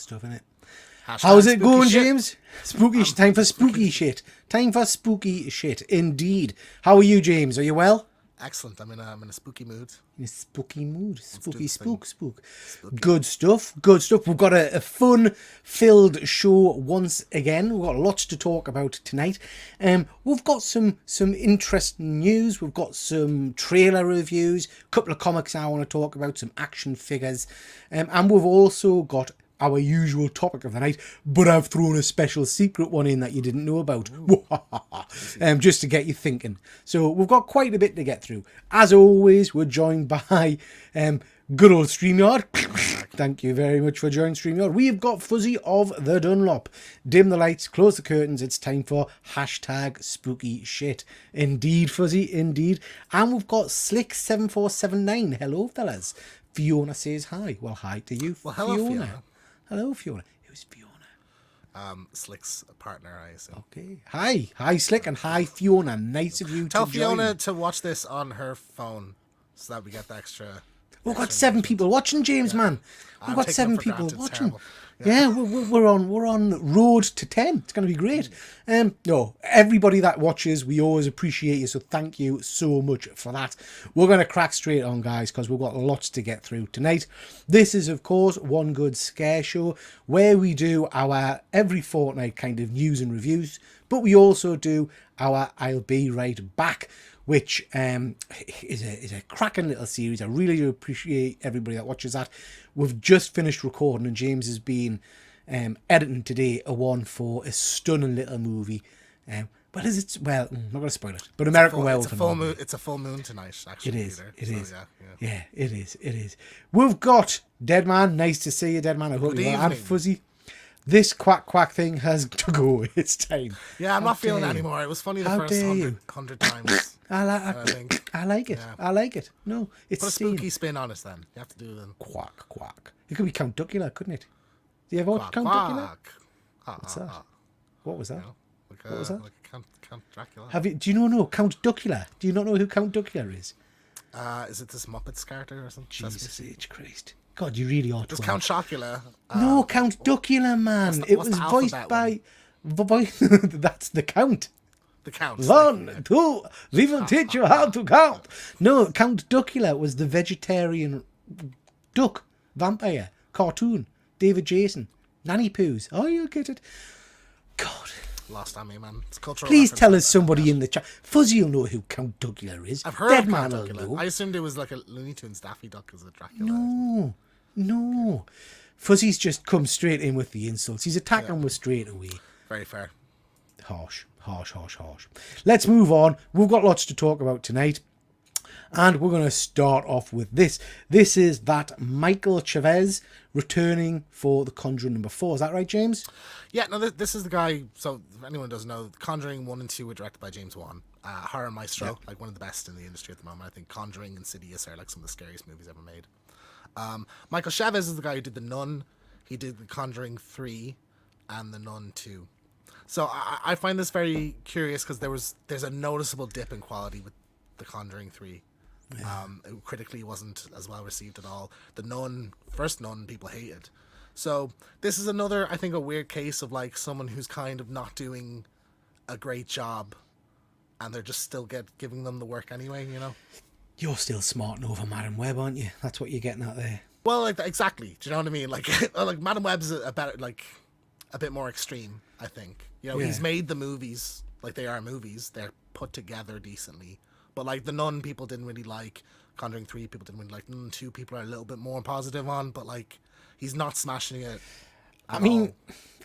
stuff, innit? Hashtag How's it going, shit. James? Spooky time for spooky shit. Time for spooky shit, indeed. How are you, James? Are you well? Excellent. I'm in a spooky mood. In a spooky mood. Spooky spook. Spooky. Good stuff. Good stuff. We've got a fun-filled show once again. We've got lots to talk about tonight. We've got some interesting news. We've got some trailer reviews, a couple of comics I want to talk about, some action figures. And we've also got our usual topic of the night, but I've thrown a special secret one in that you didn't know about. Just to get you thinking. So we've got quite a bit to get through. As always, we're joined by good old StreamYard. Thank you very much for joining StreamYard. We've got Fuzzy of the Dunlop. Dim the lights, close the curtains. It's time for hashtag spooky shit. Indeed, Fuzzy, indeed. And we've got Slick7479. Hello, fellas. Fiona says hi. Well, hi to you, Well, hello, Fiona. Hello, Fiona. Who's Fiona? Slick's partner, I assume. Okay. Hi, Slick, and hi, Fiona. Nice of you Tell to Fiona join. to watch this on her phone so that we get the extra. We've got 7 people watching, James, man. We've I'm got taking 7 it for people granted. It's watching. terrible. Yeah, we're on road to 10. It's going to be great. No, everybody that watches, we always appreciate you. So thank you so much for that. We're going to crack straight on, guys, because we've got lots to get through tonight. This is, of course, One Good Scare Show, where we do our every fortnight kind of news and reviews, but we also do our I'll Be Right Back, which is a cracking little series. I really do appreciate everybody that watches that. We've just finished recording, and James has been editing today a one for a stunning little movie. But is it? Well, I'm not going to spoil it. But American Werewolf. It's a full moon tonight. Actually, It is. Peter. It So, is. Yeah. It is. It is. We've got Deadman. Nice to see you, Deadman. I hope Good you are. And evening. Fuzzy. This quack thing has to go. It's time. Yeah, I'm How not feeling dare it you. anymore. It was funny the How first dare 100 times. I think. like it. Yeah. I like it. No, it's Put a seen. spooky spin on us then. You have to do them. Quack. It could be Count Duckula, couldn't it? Do you ever watch Quack, Count Duckula? quack. What's that? What was that? What was that? Like Count Dracula. Have you? Do you know Count Duckula? Do you not know who Count Duckula is? Is it this Muppets character or something? Jesus H. Christ. God, you really ought to. Does Count Chocula? No, Count Duckula, man. It what's was the voiced alphabet by. That's the Count. The Count. 1, 2, we will teach you how to count. No, Count Duckula was the vegetarian duck vampire cartoon. David Jason, Nanny Poos. Oh, you'll get it. God. Lost on me, man. It's cultural. Please reference. tell us somebody in the chat. Fuzzy will know who Count Duckula is. I've heard Dead of man Count will Dracula. know. I assumed it was like a Looney Tunes Daffy Duck as a Dracula. No. Fuzzy's just come straight in with the insults. He's attacking us straight away. Very fair. Harsh. Let's move on. We've got lots to talk about tonight. And we're going to start off with this. This is that Michael Chaves returning for the Conjuring number 4. Is that right, James? Yeah, no, this is the guy. So, if anyone doesn't know, Conjuring 1 and 2 were directed by James Wan. Horror maestro, like one of the best in the industry at the moment. I think Conjuring and Insidious are like some of the scariest movies ever made. Michael Chaves is the guy who did The Nun. He did The Conjuring 3 and The Nun 2. So I find this very curious because there's a noticeable dip in quality with The Conjuring 3. It critically wasn't as well received at all. The first Nun, people hated. So this is another, I think, a weird case of like someone who's kind of not doing a great job, and they're just still giving them the work anyway. You know. You're still smarting over Madam Web, aren't you? That's what you're getting at there. Well, like exactly. Do you know what I mean? Like, like Madam Web's a bit more extreme. I think. You know, he's made the movies like they are movies. They're put together decently. But like The Nun, people didn't really like. Conjuring 3, people didn't really like. Nun 2, people are a little bit more positive on. But like, he's not smashing it. I mean,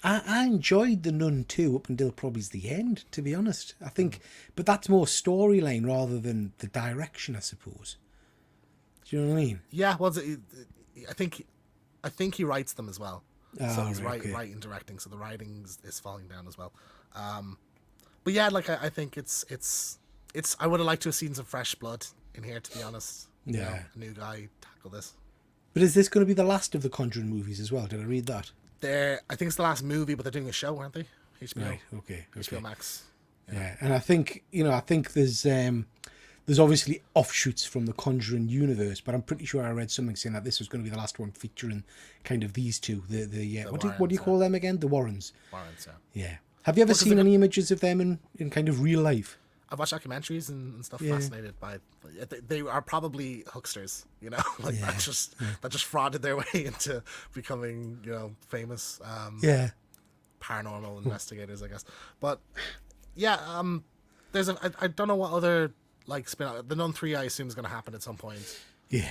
I enjoyed The Nun 2 up until probably the end, to be honest. I think, but that's more storyline rather than the direction, I suppose. Do you know what I mean? Yeah, well, I think he writes them as well. So he's okay. writing, directing. So the writing is falling down as well. But yeah, like I think it's. I would have liked to have seen some fresh blood in here, to be honest. Yeah. You know, a new guy tackle this. But is this going to be the last of the Conjuring movies as well? Did I read that? I think it's the last movie, but they're doing a show, aren't they? HBO. Right. Okay. HBO Max. Yeah, and I think there's There's obviously offshoots from the Conjuring universe, but I'm pretty sure I read something saying that this was going to be the last one featuring kind of these two. The what do you Warrens, call them again? The Warrens. Warrens, Yeah. Have you ever seen any images of them in kind of real life? I've watched documentaries and stuff. Fascinated by they are probably hucksters, like that just frauded their way into becoming famous paranormal investigators, I guess. But yeah, there's I don't know what other like spin out. The Nun 3 I assume is going to happen at some point. Yeah.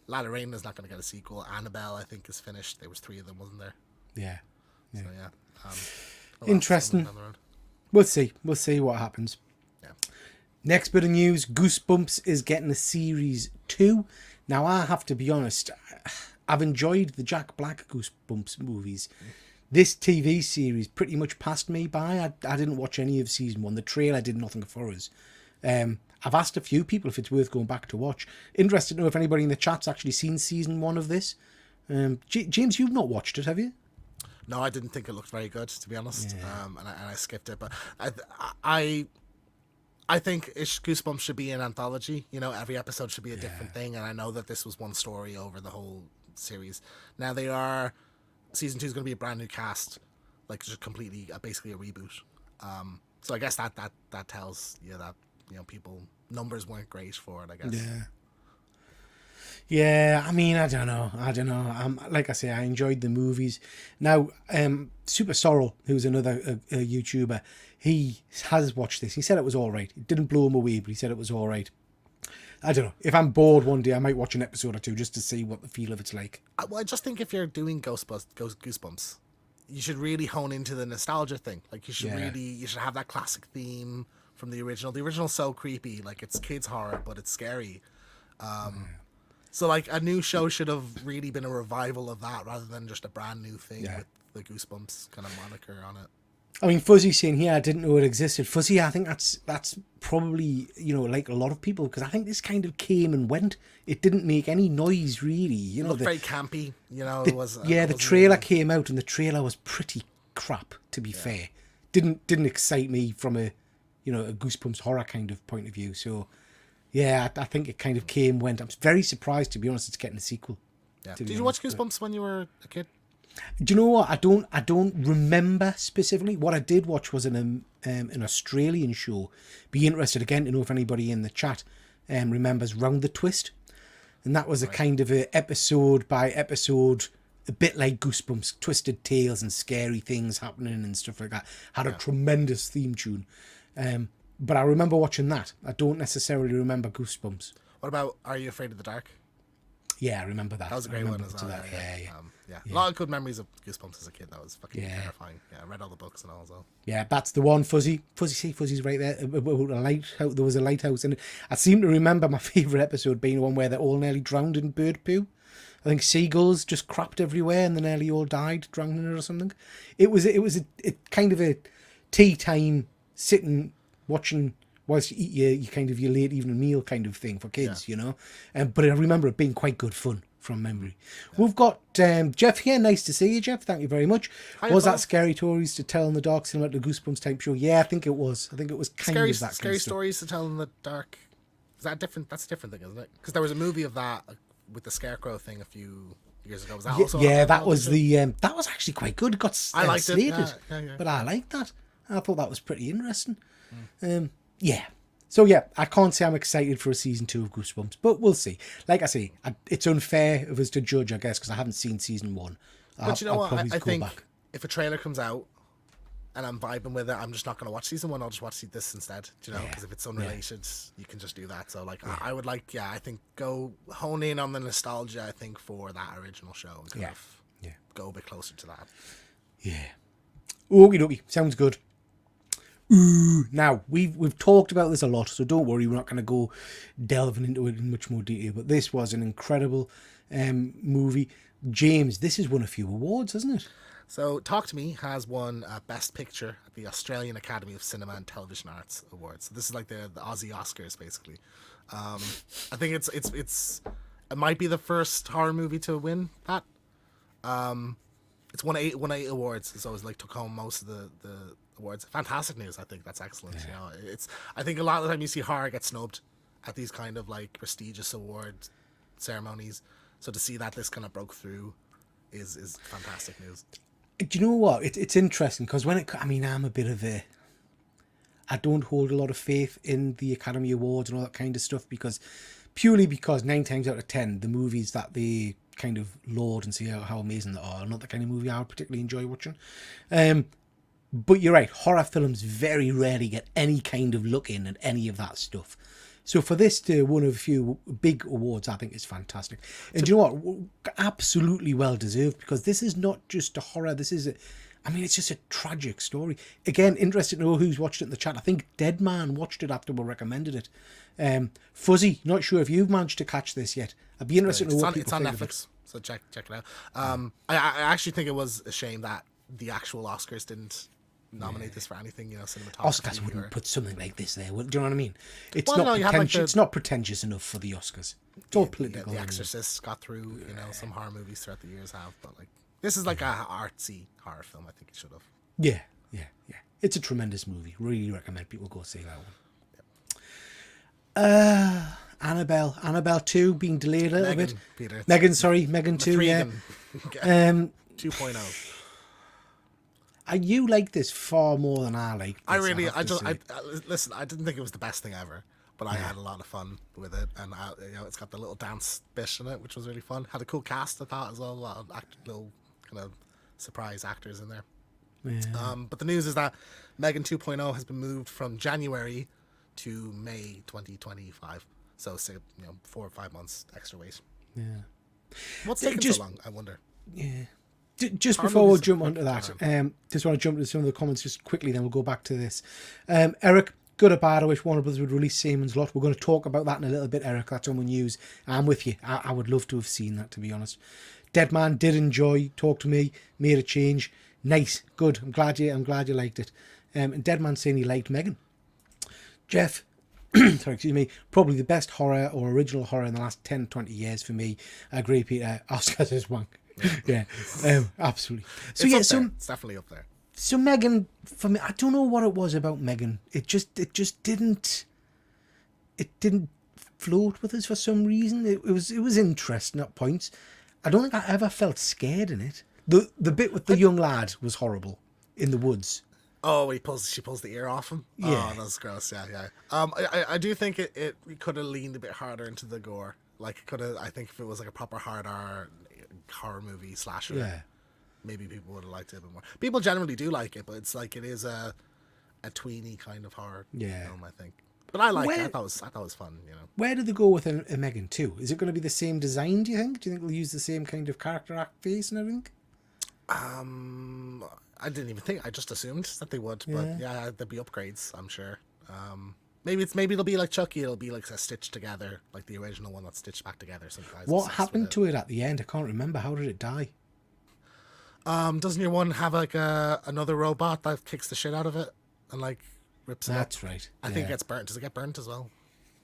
Ladder Rain is not going to get a sequel. Annabelle I think is finished. There was 3 of them, wasn't there? Yeah. So yeah. Interesting. We'll see what happens. Yeah. Next bit of news, Goosebumps is getting a series 2. Now I have to be honest, I've enjoyed the Jack Black Goosebumps movies. This TV series pretty much passed me by. I didn't watch any of season 1. The trailer did nothing for us. I've asked a few people if it's worth going back to watch. Interested to know if anybody in the chat's actually seen season 1 of this. James, you've not watched it, have you? No, I didn't think it looked very good, to be honest, and I skipped it. But I think Goosebumps should be an anthology. Every episode should be a different thing, and I know that this was one story over the whole series. Now season 2 is going to be a brand new cast, like just completely, basically a reboot. So I guess that tells you that people numbers weren't great for it, I guess. Yeah. Yeah, I mean, I don't know. Like I say, I enjoyed the movies. Now, Super Sorrel, who's another YouTuber, he has watched this. He said it was all right. It didn't blow him away, but he said it was all right. I don't know. If I'm bored one day, I might watch an episode or two just to see what the feel of it's like. I just think if you're doing Goosebumps, you should really hone into the nostalgia thing. Like you should have that classic theme from the original. The original's so creepy, like it's kids horror, but it's scary. So like a new show should have really been a revival of that rather than just a brand new thing with the Goosebumps kind of moniker on it. I mean, Fuzzy's saying here, I didn't know it existed. Fuzzy, I think that's probably, like a lot of people, because I think this kind of came and went. It didn't make any noise, really. It looked very campy, it was. The trailer came out, and the trailer was pretty crap, to be fair. Didn't excite me from a Goosebumps horror kind of point of view. So, yeah, I think it kind of came, went. I'm very surprised, to be honest, it's getting a sequel. Yeah. Did you watch Goosebumps when you were a kid? Do you know what? I don't remember specifically. What I did watch was an Australian show. Be interested again to know if anybody in the chat remembers Round the Twist, and that was a kind of a episode by episode, a bit like Goosebumps, twisted tales and scary things happening and stuff like that. Had a tremendous theme tune, but I remember watching that. I don't necessarily remember Goosebumps. What about Are You Afraid of the Dark? Yeah, I remember that. That was a great one as well. Yeah. A lot of good memories of Goosebumps as a kid. That was fucking terrifying. Yeah, I read all the books and all as well. Yeah, that's the one. Fuzzy's right there. A lighthouse. There was a lighthouse, and I seem to remember my favourite episode being the one where they're all nearly drowned in bird poo. I think seagulls just crapped everywhere, and they nearly all died drowning in it or something. It was a kind of a tea time, sitting watching whilst you eat your late evening meal kind of thing for kids, But I remember it being quite good fun from memory. Yeah. We've got Jeff here. Nice to see you, Jeff. Thank you very much. Hi, was that Scary Stories to Tell in the Dark similar to Goosebumps type show? Yeah, I think it was. I think it was kind of that Scary Stories to Tell in the Dark. Is that different? That's a different thing, isn't it? Because there was a movie of that with the Scarecrow thing a few years ago. Was that also? Yeah, that was that was actually quite good. It got I liked slated, it. But I liked that. I thought that was pretty interesting. Yeah. So yeah, I can't say I'm excited for a season 2 of Goosebumps, but we'll see. Like I say, it's unfair of us to judge, I guess, because I haven't seen season 1. But you know what? I think if a trailer comes out and I'm vibing with it, I'm just not going to watch season 1. I'll just watch this instead. Do you know? Because if it's unrelated, you can just do that. So like, I would like, I think go hone in on the nostalgia. I think for that original show and kind of go a bit closer to that. Yeah. Okie dokie. Sounds good. Ooh, now we've talked about this a lot, so don't worry, we're not going to go delving into it in much more detail, but this was an incredible movie. James, this has won a few awards, hasn't it? So Talk to Me has won Best Picture at the Australian Academy of Cinema and Television Arts Awards. So this is like the Aussie Oscars, basically. I think it might be the first horror movie to win that. It's won eight awards. So it's like took home most of the awards. Fantastic news. I think that's excellent. You know, it's I think a lot of the time you see horror get snubbed at these kind of like prestigious award ceremonies. So to see that this kind of broke through is fantastic news. Do you know what? It's interesting because I'm a bit of a. I don't hold a lot of faith in the Academy Awards and all that kind of stuff purely because 9 times out of 10 the movies that they kind of laud and say how amazing they are not the kind of movie I would particularly enjoy watching. But you're right, horror films very rarely get any kind of look in at any of that stuff. So for this to win a few big awards, I think is fantastic. And do you know what? Absolutely well deserved, because this is not just a horror. This is it's just a tragic story. Again, interested to know who's watched it in the chat. I think Dead Man watched it after we recommended it. Fuzzy, not sure if you've managed to catch this yet. I'd be interested to know what people think. It's on Netflix, so check it out. I actually think it was a shame that the actual Oscars didn't nominate this for anything, cinematography. Oscars wouldn't put something like this there. Do you know what I mean? It's it's not pretentious enough for the Oscars. It's all political. The Exorcist got through, some horror movies throughout the years have, but like this is like a artsy horror film. I think it should have. Yeah. It's a tremendous movie. Really recommend people go see that one. Annabelle 2 being delayed a little bit. Peter. Megan 2, yeah. 2.0. You like this far more than I like this. Listen, I didn't think it was the best thing ever, but I had a lot of fun with it, and it's got the little dance bit in it, which was really fun. Had a cool cast, I thought, as well. A lot of little kind of surprise actors in there. Yeah. But the news is that Megan 2.0 has been moved from January to May 2025. So, 4 or 5 months extra wait. Yeah. What's taking so long, I wonder? Yeah. Just before we jump onto that, just want to jump into some of the comments just quickly, then we'll go back to this. Eric, good or bad, I wish Warner Brothers would release Simon's Lot. We're going to talk about that in a little bit, Eric. That's on the news. I'm with you. I would love to have seen that, to be honest. Dead Man did enjoy, talked to me, made a change. Nice, good. I'm glad you liked it. And Dead Man saying he liked Megan. Jeff, probably the best horror or original horror in the last 10, 20 years for me. I agree, Peter. Oscars is wank. Yeah, absolutely. So it's definitely up there. So Megan, for me, I don't know what it was about Megan. It just didn't float with us for some reason. It was interesting at points. I don't think I ever felt scared in it. The bit with the young lad was horrible in the woods. Oh, she pulls the ear off him. Yeah. Oh, that's gross. Yeah. I do think it could have leaned a bit harder into the gore. Like it could have. I think if it was like a proper hard horror movie slasher, yeah, maybe people would have liked it a bit more. People generally do like it, but it's like it is a tweeny kind of horror film, I think. But I like it. I thought it was fun. Where did they go with a Megan 2? Is it going to be the same design? Do you think they'll use the same kind of character act face and everything? I didn't even think. I just assumed that they would, but yeah, there'd be upgrades, I'm sure. Maybe it'll be like Chucky. It'll be like a stitched together, like the original one that's stitched back together. What happened to it at the end? I can't remember. How did it die? Doesn't your one have like another robot that kicks the shit out of it and like rips it up? That's right. I think it gets burnt. Does it get burnt as well?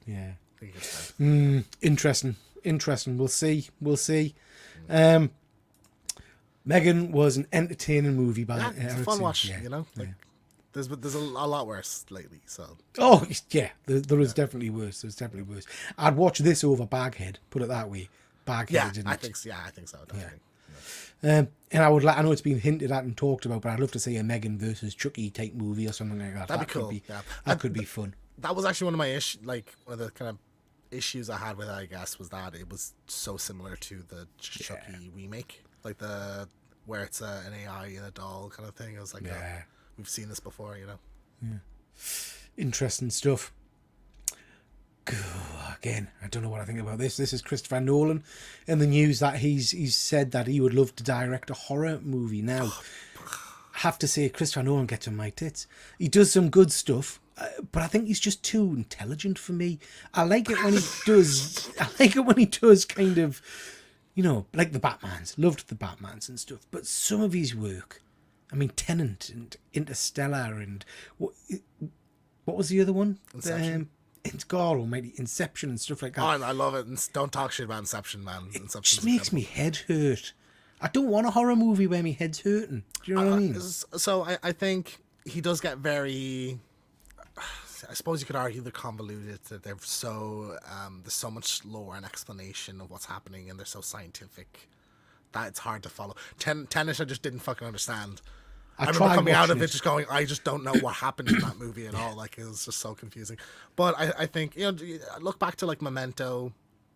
Yeah. I think it gets burnt. Interesting. We'll see. Megan was an entertaining movie by it's a fun watch. There's a lot worse lately. So there is definitely worse. I'd watch this over Baghead. Put it that way. Baghead. I think so. Definitely. And I know it's been hinted at and talked about, but I'd love to see a Megan versus Chucky type movie or something like that. That'd be cool. That could be fun. That was actually one of my one of the kind of issues I had with it, I guess, was that it was so similar to the Chucky remake, like where it's an AI and a doll kind of thing. I was like, we've seen this before, Yeah. Interesting stuff. Again, I don't know what I think about this. This is Christopher Nolan in the news that he's said that he would love to direct a horror movie. Now, I have to say, Christopher Nolan gets on my tits. He does some good stuff, but I think he's just too intelligent for me. I like it when he does. I like it when he does kind of, like the Batmans. Loved the Batmans and stuff. But some of his work, Tenet and Interstellar and what was the other one? Inception. God almighty, Inception and stuff like that. Oh, I love it. And don't talk shit about Inception, man. It just makes me head hurt. I don't want a horror movie where my head's hurting. Do you know what I mean? So I think he does get very. I suppose you could argue they're convoluted. That they're so there's so much lore and explanation of what's happening, and they're so scientific that it's hard to follow. Tenet, I just didn't fucking understand. I remember coming out of it just going, I just don't know what happened in that movie at all. Like, it was just so confusing. But I think, you know, look back to like Memento.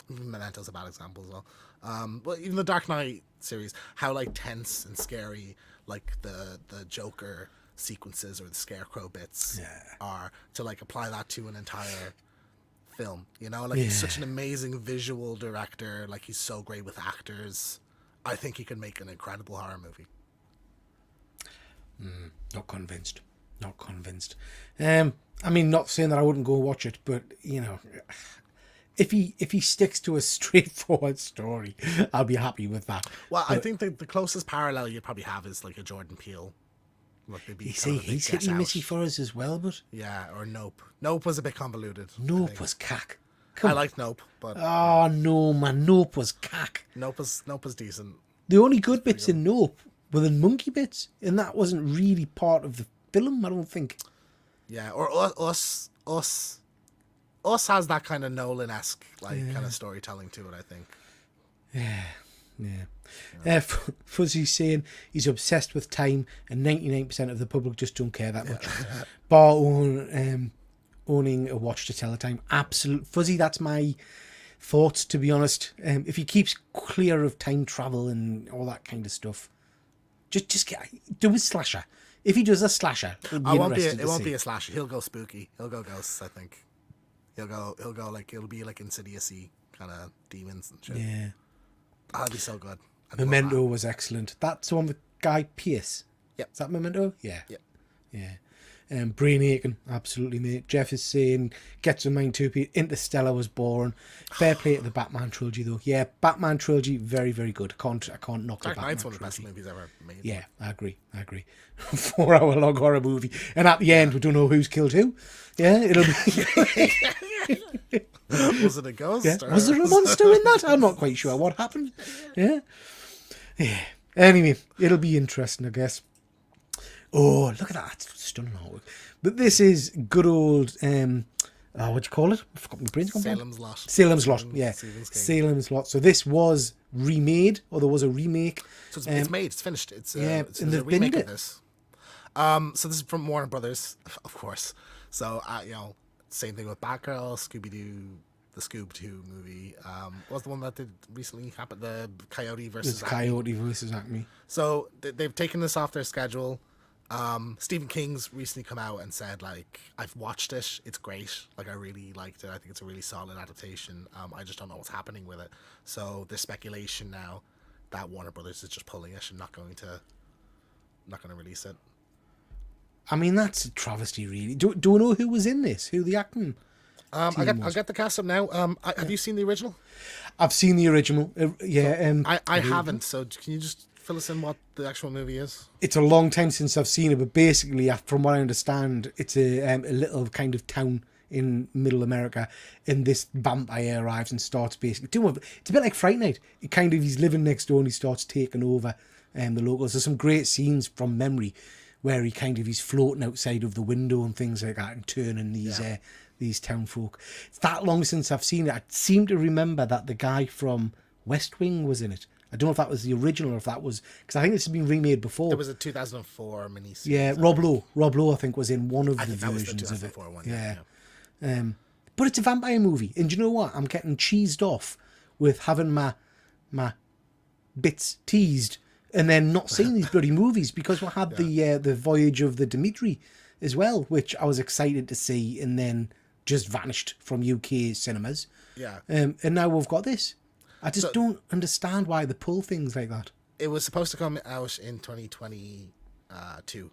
Memento's a bad example as well. But even the Dark Knight series, how like tense and scary like the Joker sequences or the Scarecrow bits are, to like apply that to an entire film. You know, like he's such an amazing visual director. Like, he's so great with actors. I think he could make an incredible horror movie. Not convinced. Not convinced. I mean, not saying that I wouldn't go watch it, but you know, if he sticks to a straightforward story, I'll be happy with that. Well, I think the closest parallel you'd probably have is like a Jordan Peele. Like, You see, he's hitting Missy for us as well, but yeah, or Nope. Nope was a bit convoluted. Nope was cack. I liked Nope, but oh no, man, Nope was cack. Nope was decent. The only good bits in Nope were the monkey bits, and that wasn't really part of the film, I don't think. Yeah, or us has that kind of Nolan-esque like kind of storytelling to it, I think. Yeah. Fuzzy's saying he's obsessed with time, and 99% of the public just don't care that much. Bar owning a watch to tell the time. Absolute Fuzzy, that's my thoughts, to be honest. If he keeps clear of time travel and all that kind of stuff, just do a slasher. If he does a slasher, it won't be a slasher. He'll go spooky. He'll go ghosts, I think. He'll go like, it'll be like Insidious-y kind of demons and shit. Yeah. That'd be so good. Memento was excellent. That's the one with Guy Pearce. Yep. Is that Memento? Yeah. Yep. Yeah. Brain aching, absolutely, mate. Jeff is saying, gets in mind too, Pete. Interstellar was boring. Fair play to the Batman trilogy, though. Yeah, Batman trilogy, very, very good. I can't knock the Batman Dark Knight's one trilogy. of the best movies ever made. Yeah, I agree. 4-hour long horror movie, and at the end, we don't know who's killed who. Yeah, it'll be. Was it a ghost? Yeah. Or... Was there a monster in that? I'm not quite sure what happened. Yeah. Anyway, it'll be interesting, I guess. Oh, look at that. That's stunning artwork. But this is good old, what do you call it? I forgot my brain's gone blank. Salem's Lot. Salem's Lot, yeah. Salem's Lot. So this was remade, or there was a remake. So it's made, it's finished. It's and a they've remake binned of this. So this is from Warner Brothers, of course. So, you know, same thing with Batgirl, Scooby-Doo, the Scoob-Doo movie. What was the one that did recently happen? The Coyote versus Acme. Coyote versus Acme. So they've taken this off their schedule. Stephen King's recently come out and said, like, I've watched it, it's great, like, I really liked it, I think it's a really solid adaptation. I just don't know what's happening with it. So there's speculation now that Warner Brothers is just pulling it and not going to release it. I mean, that's a travesty, really. Do we know who was in this? Who the acting? I'll get the cast up now. Have you seen the original? I've seen the original. I haven't. So can you just fill us in what the actual movie is? It's a long time since I've seen it, but basically, from what I understand, it's a little kind of town in middle America, and this vampire arrives and starts basically doing. It's a bit like Fright Night. He's living next door and he starts taking over the locals. There's some great scenes from memory where he's floating outside of the window and things like that and turning these town folk. It's that long since I've seen it. I seem to remember that the guy from West Wing was in it. I don't know if that was the original or if that was... Because I think this has been remade before. There was a 2004 miniseries. Yeah, Rob Lowe, I think, was in one of the versions that was the 2004 of it. One, yeah. But it's a vampire movie. And do you know what? I'm getting cheesed off with having my bits teased and then not seeing these bloody movies, because we had the Voyage of the Dimitri as well, which I was excited to see and then just vanished from UK cinemas. Yeah. And now we've got this. I just don't understand why they pull things like that. It was supposed to come out in 2022,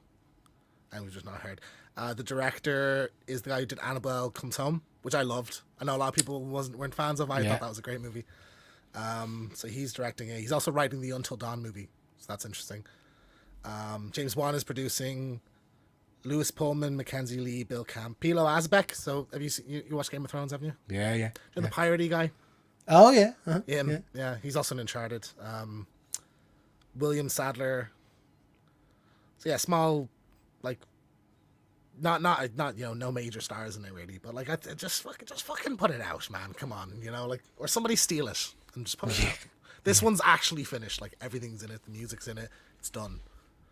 and we've just not heard. The director is the guy who did Annabelle Comes Home, which I loved. I know a lot of people weren't fans of. I thought that was a great movie. So he's directing it. He's also writing the Until Dawn movie, so that's interesting. James Wan is producing. Lewis Pullman, Mackenzie Lee, Bill Camp, Pilo Asbeck. So have you watched Game of Thrones, haven't you? Yeah. The piratey guy. Oh yeah. Yeah. He's also in Uncharted. William Sadler. So yeah, small, like not no major stars in it really, but like I just fucking put it out, man. Come on, like, or somebody steal it and just put it out. This one's actually finished. Like, everything's in it, the music's in it, it's done.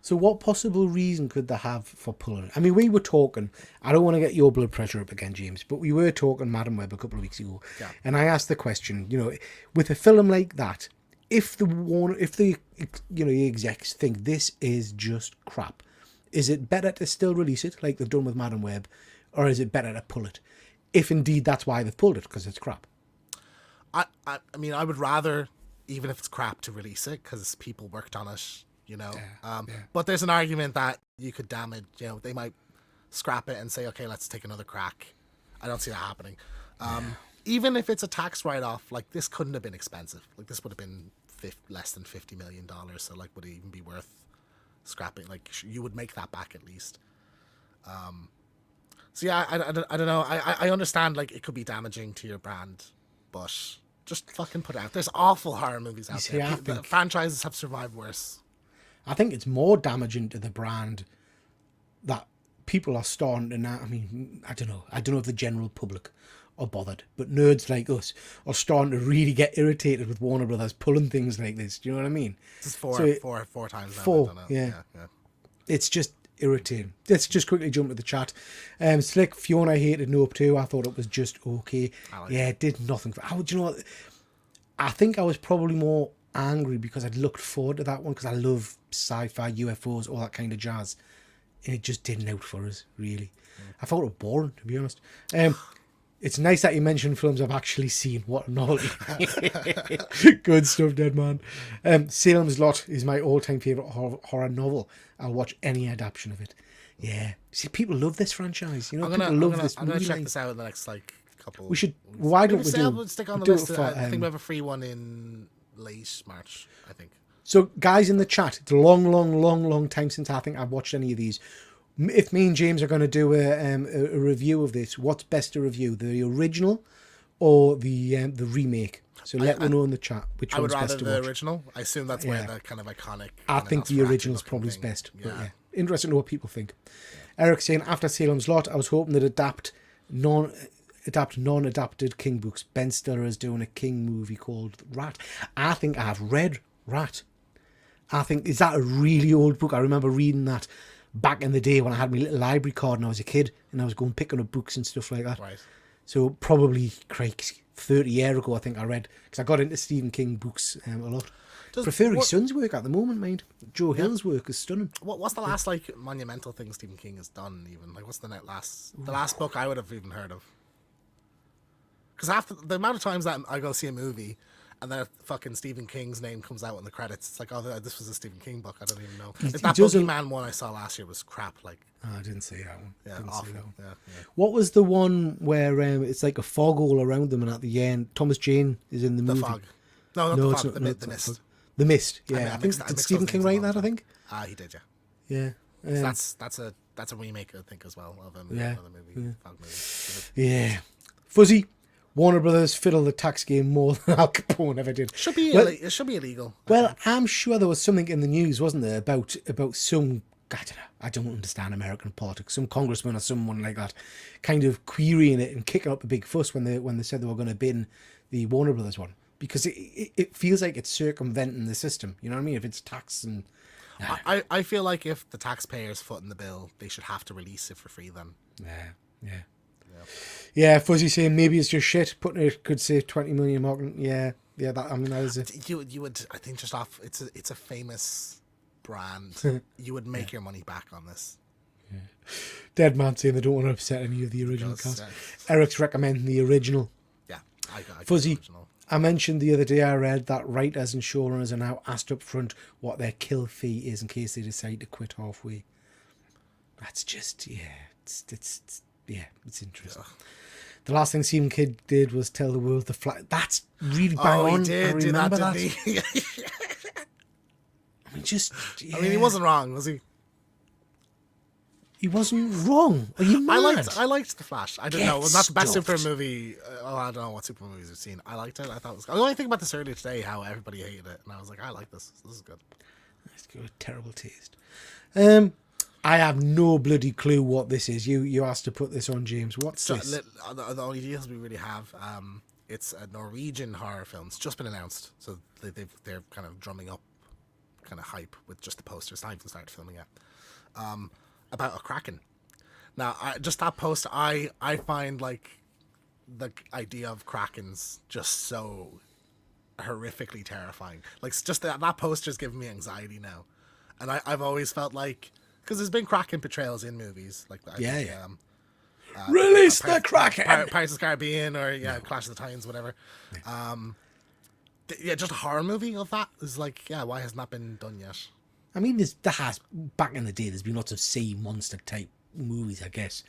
So what possible reason could they have for pulling it? I mean, we were talking, I don't want to get your blood pressure up again, James, but we were talking Madam Web a couple of weeks ago. Yeah. And I asked the question, with a film like that, if the execs think this is just crap, is it better to still release it like they've done with Madam Web, or is it better to pull it? If indeed that's why they've pulled it, because it's crap. I mean, I would rather, even if it's crap, to release it because people worked on it, But there's an argument that you could damage, they might scrap it and say, okay, let's take another crack. I don't see that happening. Even if it's a tax write-off, like, this couldn't have been expensive. Like, this would have been less than $50 million. So, like, would it even be worth scrapping? Like, you would make that back at least. So yeah, I don't know. I understand, like, it could be damaging to your brand, but just fucking put it out. There's awful horror movies out there. The franchises have survived worse. I think it's more damaging to the brand that people are starting to now. I mean, I don't know if the general public are bothered, but nerds like us are starting to really get irritated with Warner Brothers pulling things like this. Do you know what I mean? This is four times now. Four, yeah. It's just irritating. Let's just quickly jump to the chat. Slick Fiona hated Nope too. I thought it was just okay. It did nothing. Do you know what? I think I was probably more angry because I'd looked forward to that one because I love sci-fi, UFOs, all that kind of jazz, and it just didn't out for us really. I thought it boring, to be honest. It's nice that you mentioned films I've actually seen. What a novelty. Good stuff, Dead Man. Salem's Lot is my all-time favourite horror novel. I'll watch any adaptation of it. Yeah. See, people love this franchise. I'm gonna check this out in the next, like, couple. We should. Why don't we do? Stick on the list. I think we have a free one in late March, I think. So, guys in the chat, it's a long time since I think I've watched any of these. If me and James are going to do a review of this, what's best to review, the original or the remake? So let me know in the chat which one's best to watch. I would rather the original. I assume that's where the kind of iconic. I think the original's probably best. But yeah, interesting to know what people think. Yeah. Eric saying, after Salem's Lot, I was hoping they'd adapt non-adapted King books. Ben Stiller is doing a King movie called Rat. I think I've read Rat. Is that a really old book? I remember reading that back in the day when I had my little library card and I was a kid and I was going picking up books and stuff like that. Right. So probably, 30 years ago, I think I read, because I got into Stephen King books a lot. Prefer his son's work at the moment, mind. Joe Hill's work is stunning. What's the last, like, monumental thing Stephen King has done, even? Like, what's the last book I would have even heard of? Because after the amount of times that I go see a movie and then fucking Stephen King's name comes out in the credits, it's like, oh, this was a Stephen King book. I don't even know. That Boogeyman one I saw last year was crap. Like, I didn't see that one. Yeah, awful. Yeah. What was the one where it's like a fog all around them, and at the end, Thomas Jane is in the movie? The Fog. No, not the Fog. The Mist. The Mist. Yeah, I think did Stephen King write that? I think. He did. Yeah. Yeah. So that's a remake, I think, as well of another movie. Fog movie. Yeah. Fuzzy. Warner Brothers fiddle the tax game more than Al Capone ever did. It should be illegal. Well, I'm sure there was something in the news, wasn't there, about some, I don't know, I don't understand American politics, some congressman or someone like that, kind of querying it and kicking up a big fuss when they said they were going to bin the Warner Brothers one, because it feels like it's circumventing the system. You know what I mean? If it's tax and. I feel like if the taxpayers foot in the bill, they should have to release it for free then. Yeah, Fuzzy saying maybe it's just shit. Putting it could save 20 million marketing. Yeah. That is it. You would, I think, just off. It's a famous brand. You would make your money back on this. Yeah. Dead Man saying they don't want to upset any of the original cast. Eric's recommending the original. Yeah, I got Fuzzy. The original. I mentioned the other day I read that writers and showrunners are now asked up front what their kill fee is in case they decide to quit halfway. That's just it's interesting. Yeah. The last thing Stephen King did was tell the world the flag. That's really bang on. He did. I remember that. He? I mean, he wasn't wrong, was he? He wasn't wrong. Are you mad? I liked The Flash. I don't know. It was not the best super movie. I don't know what super movies I've seen. I liked it. I thought it was. I was only thinking about this earlier today, how everybody hated it, and I was like, I like this. This is good. It's got a terrible taste. I have no bloody clue what this is. You asked to put this on, James. What's So this? the only details we really have, it's a Norwegian horror film. It's just been announced, so they're kind of drumming up kind of hype with just the poster. It's not even started filming yet. About a kraken. Now, just that poster, I find like the idea of krakens just so horrifically terrifying. Like just that poster's giving me anxiety now, and I've always felt like, because there's been kraken portrayals in movies like that. Yeah. Release the kraken. Pirates of the Caribbean, or Clash of the Titans, whatever. Just a horror movie of that is like, why hasn't that been done yet? I mean, there has back in the day. There's been lots of sea monster type movies, I guess.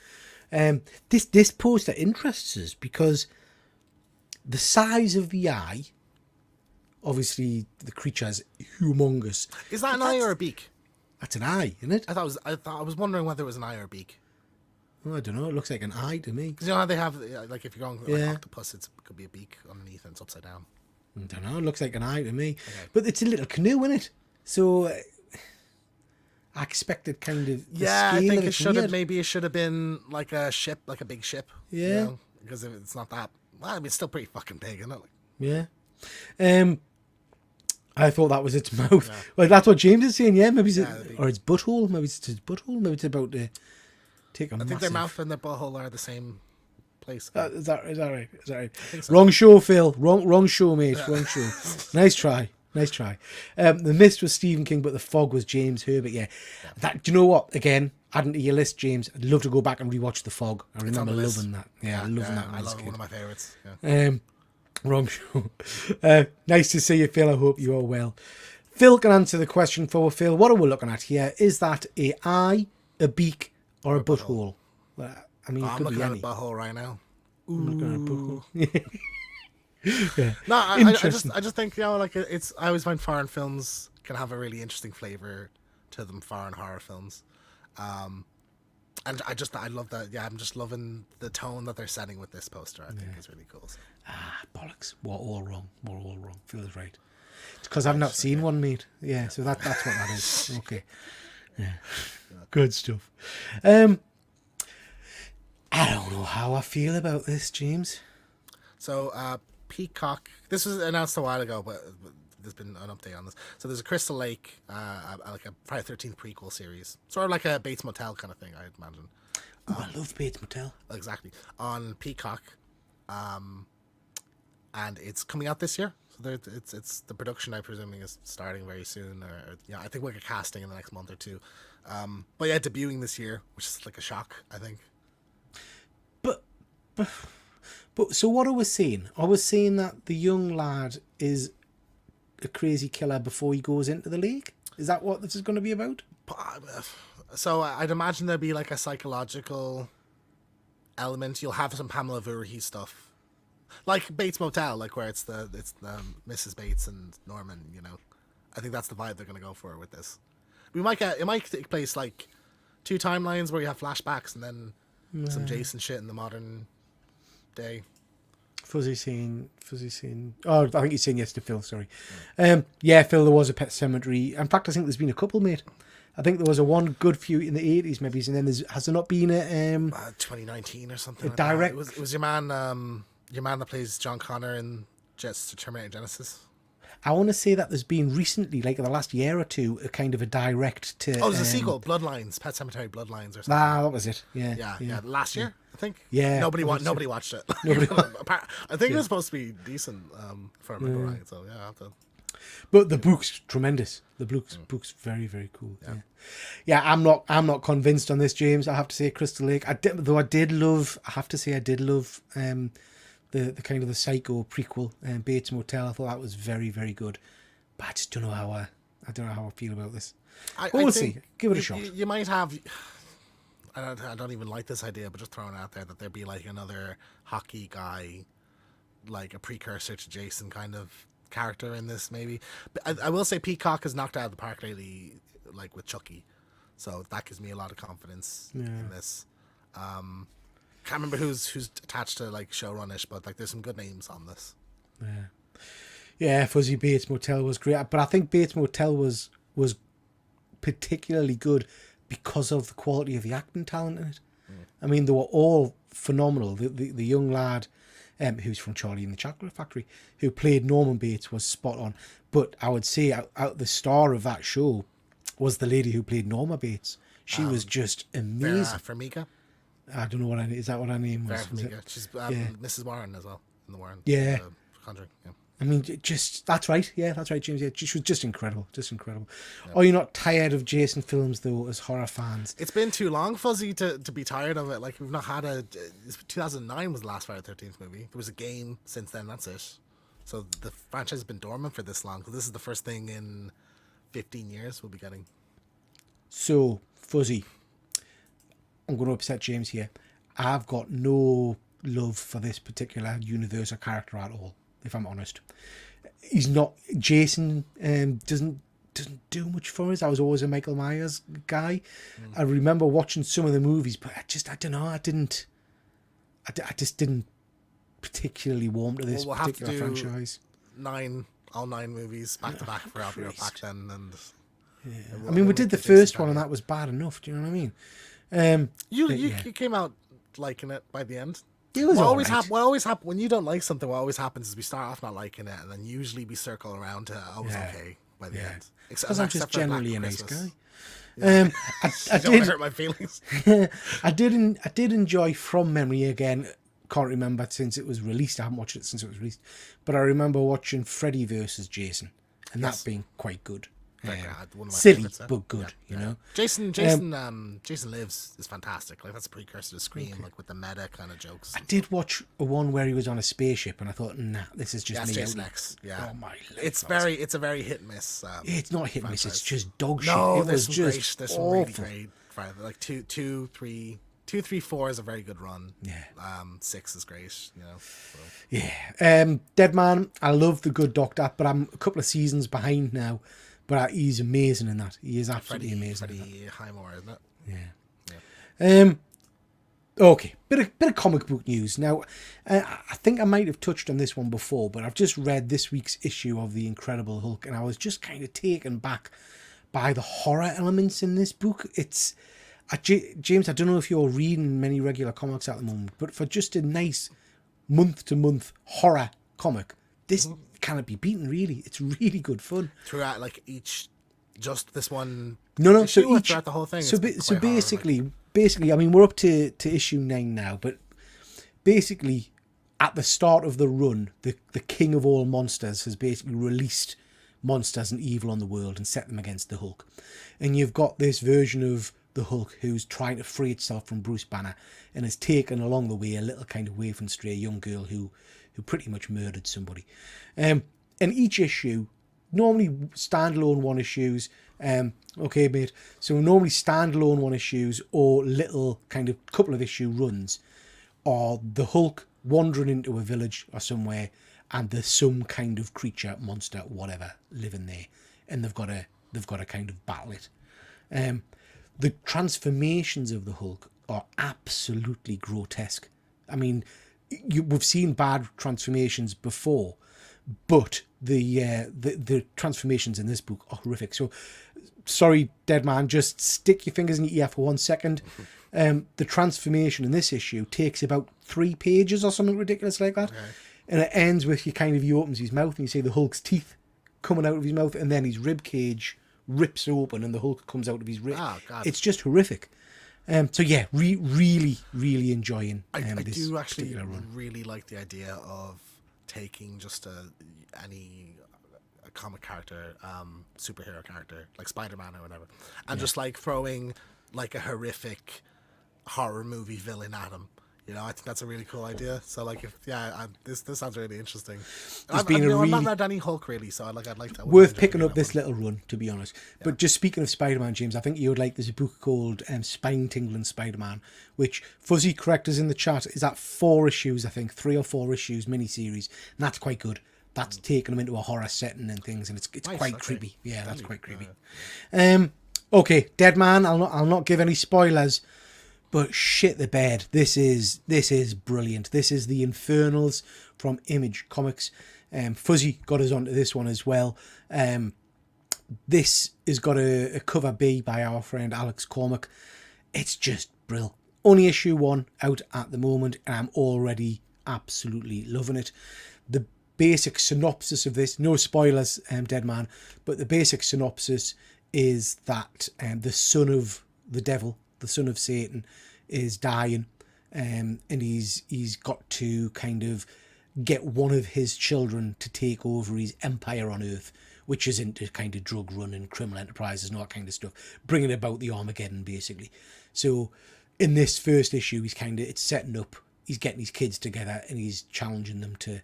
This poster interests us because the size of the eye. Obviously, the creature's humongous. Is that an eye or a beak? That's an eye, isn't it? I was wondering whether it was an eye or a beak. Oh, I don't know. It looks like an eye to me. Because you know how they have, like, if you're going like octopus, it could be a beak underneath and it's upside down. I don't know. It looks like an eye to me. Okay. But it's a little canoe, isn't it? So I expected kind of. I think it should have. Maybe it should have been like a ship, like a big ship. Yeah. You know? Because if it's not that, well, I mean, it's still pretty fucking big, isn't it? Like, yeah. I thought that was its mouth. Yeah. Well, that's what James is saying. Yeah, maybe it's or its butthole. Maybe it's its butthole. Maybe it's about to take a. I think their mouth and their butthole are the same place. Is that right? Is that right? So. Wrong show, Phil. Wrong show, mate. Yeah. Wrong show. Nice try. The Mist was Stephen King, but The Fog was James Herbert. Yeah. That. Do you know what? Again, adding to your list, James. I'd love to go back and rewatch The Fog. I remember loving that. Yeah, loving that. I love it. One of my favorites. Yeah. Wrong show. Nice to see you, Phil. I hope you are well. Phil can answer the question for Phil. What are we looking at here? Is that a eye, a beak, or a butthole? Well, I mean, it could be any. I'm looking at a butthole right now. I'm looking at a butthole. Yeah. No, I just think, like it's. I always find foreign films can have a really interesting flavor to them. Foreign horror films. And I love that. Yeah, I'm just loving the tone that they're setting with this poster. I think it's really cool. So. Bollocks. We're all wrong. Feels right. It's because I've not seen one, mate. Yeah, so that's what that is. Okay. Yeah. Good stuff. I don't know how I feel about this, James. So, Peacock. This was announced a while ago, but there's been an update on this. So there's a Crystal Lake, like a Friday the 13th prequel series, sort of like a Bates Motel kind of thing, I'd imagine. I love Bates Motel. Exactly. On Peacock, and it's coming out this year. So it's the production, I'm presuming, is starting very soon. Or I think we'll get casting in the next month or two. But yeah, debuting this year, which is like a shock, I think. But so what I was saying that the young lad is a crazy killer before he goes into the lake. Is that what this is going to be about? So I'd imagine there'd be like a psychological element. You'll have some Pamela Voorhees stuff, like Bates Motel, like where it's the Mrs. Bates and Norman. I think that's the vibe they're going to go for with this. It might take place like 2 timelines where you have flashbacks and then some Jason shit in the modern day. Fuzzy scene. Oh, I think he's saying yes to Phil. Sorry. Yeah, Phil. There was a Pet Cemetery. In fact, I think there's been a couple, mate. I think there was a one good few in the 80s, maybe, and then has there not been a 2019 or something? A direct. It was your man that plays John Connor in Terminator Genesis. I want to say that there's been recently, like in the last year or two, a kind of a direct to. Oh, there's a sequel, Bloodlines, Pet Cemetery Bloodlines, or something. That was it. Yeah. Last year, I think. Yeah. Nobody watched it. I think it was supposed to be decent, if I remember right. So yeah, I have to. But the book's tremendous. The book's very, very cool. Yeah. I'm not convinced on this, James. I have to say, Crystal Lake. I did love the kind of the Psycho prequel, Bates Motel. I thought that was very, very good. But I just don't know how I feel about this. We'll see. Give it a shot. You might have. I don't even like this idea, but just throwing it out there that there'd be like another hockey guy, like a precursor to Jason kind of character in this, maybe. But I will say Peacock has knocked out of the park lately, like with Chucky, so that gives me a lot of confidence in this. Can't remember who's attached to like showrunish, but like there's some good names on this. Yeah, Fuzzy Bates Motel was great, but I think Bates Motel was was particularly good because of the quality of the acting talent in it. I mean, they were all phenomenal. The young lad who's from Charlie and the Chocolate Factory, who played Norman Bates, was spot on. But I would say out the star of that show was the lady who played Norma Bates. She was just amazing. Farmiga? I don't know what is that what her name was? Farmiga. She's Mrs. Warren as well in the Warren. Yeah. Conjuring. Yeah. I mean, just that's right. Yeah, that's right, James. Yeah, she was just incredible. Just incredible. Yep. Are you not tired of Jason films though, as horror fans? It's been too long, Fuzzy, to be tired of it. Like, we've not had 2009 was the last Friday the 13th movie. There was a game since then. That's it. So the franchise has been dormant for this long. So this is the first thing in 15 years we'll be getting. So, Fuzzy, I'm going to upset James here. I've got no love for this particular universe or character at all, if I'm honest. He's not... Jason doesn't do much for us. I was always a Michael Myers guy. I remember watching some of the movies, but I don't know, I just didn't particularly warm to this particular franchise. All nine movies back to back for Abigail back then, and I mean, we did the first one, and that was bad enough. Do you know what I mean? You came out liking it by the end. It was what always happen when you don't like something. What always happens is we start off not liking it, and then usually we circle around to okay by the end. Because I'm just generally a nice guy. Yeah. I don't did hurt my feelings. I did enjoy From Memory again. Can't remember since it was released. I haven't watched it since it was released, but I remember watching Freddy versus Jason, and that being quite good. Silly but good, you know. Jason Lives is fantastic. Like, that's a precursor to Scream, like with the meta kind of jokes. I did watch one where he was on a spaceship, and I thought, nah, this is just me. Jason X. Yeah, oh my! It's a very hit and miss. It's not hit and miss. It's just dog shit. No, it was just there's some really great. Like 2, 3, 4 is a very good run. Yeah. 6 is great. You know. So. Yeah. Dead Man. I love The Good Doctor, but I'm a couple of seasons behind now. But he's amazing in that. He is absolutely amazing. Freddie Highmore, isn't it? Yeah. Okay, bit of comic book news. Now, I think I might have touched on this one before, but I've just read this week's issue of The Incredible Hulk, and I was just kind of taken back by the horror elements in this book. It's James, I don't know if you're reading many regular comics at the moment, but for just a nice month-to-month horror comic, this cannot be beaten, really. It's really good fun. Throughout, like, just this one... No, so throughout the whole thing. So basically, I mean, we're up to issue 9 now, but basically, at the start of the run, the king of all monsters has basically released monsters and evil on the world and set them against the Hulk. And you've got this version of the Hulk who's trying to free itself from Bruce Banner and has taken along the way a little kind of waif and stray young girl who pretty much murdered somebody. And each issue, normally standalone one issues, okay, mate, so normally standalone one issues or little kind of couple of issue runs are the Hulk wandering into a village or somewhere, and there's some kind of creature, monster, whatever, living there, and they've got to kind of battle it. The transformations of the Hulk are absolutely grotesque. I mean, we've seen bad transformations before, but the transformations in this book are horrific. So, sorry, Dead Man, just stick your fingers in your ear for 1 second. The transformation in this issue takes about 3 pages or something ridiculous like that. Okay. And it ends with he opens his mouth and you see the Hulk's teeth coming out of his mouth, and then his rib cage rips open and the Hulk comes out of his rib. Oh, God. It's just horrific. So yeah, really enjoying I this do actually particular run. Really like the idea of taking just a comic character, superhero character like Spider-Man or whatever, and just like throwing like a horrific horror movie villain at him. You know, I think that's a really cool idea. So, like, this sounds really interesting. I've not read any Hulk really, so I'd like that. Worth picking up this little run, to be honest. Yeah. But just speaking of Spider-Man, James, I think you would like. There's a book called Spine Tingling Spider-Man, which Fuzzy correctors in the chat is at 4 issues, I think, 3 or 4 issues miniseries, and that's quite good. That's taking them into a horror setting and things, and it's nice, quite creepy. Yeah, that's quite creepy. Okay, Dead Man. I'll not give any spoilers. But shit the bed. This is brilliant. This is the Infernals from Image Comics. Fuzzy got us onto this one as well. This has got a cover B by our friend Alex Cormack. It's just brill. Only issue 1 out at the moment, and I'm already absolutely loving it. The basic synopsis of this, no spoilers, Dead Man, but the basic synopsis is that the son of the devil, the son of Satan, is dying, and he's got to kind of get one of his children to take over his empire on Earth, which is into kind of drug running, criminal enterprises and all that kind of stuff, bringing about the Armageddon, basically. So in this first issue, it's setting up, he's getting his kids together and he's challenging them to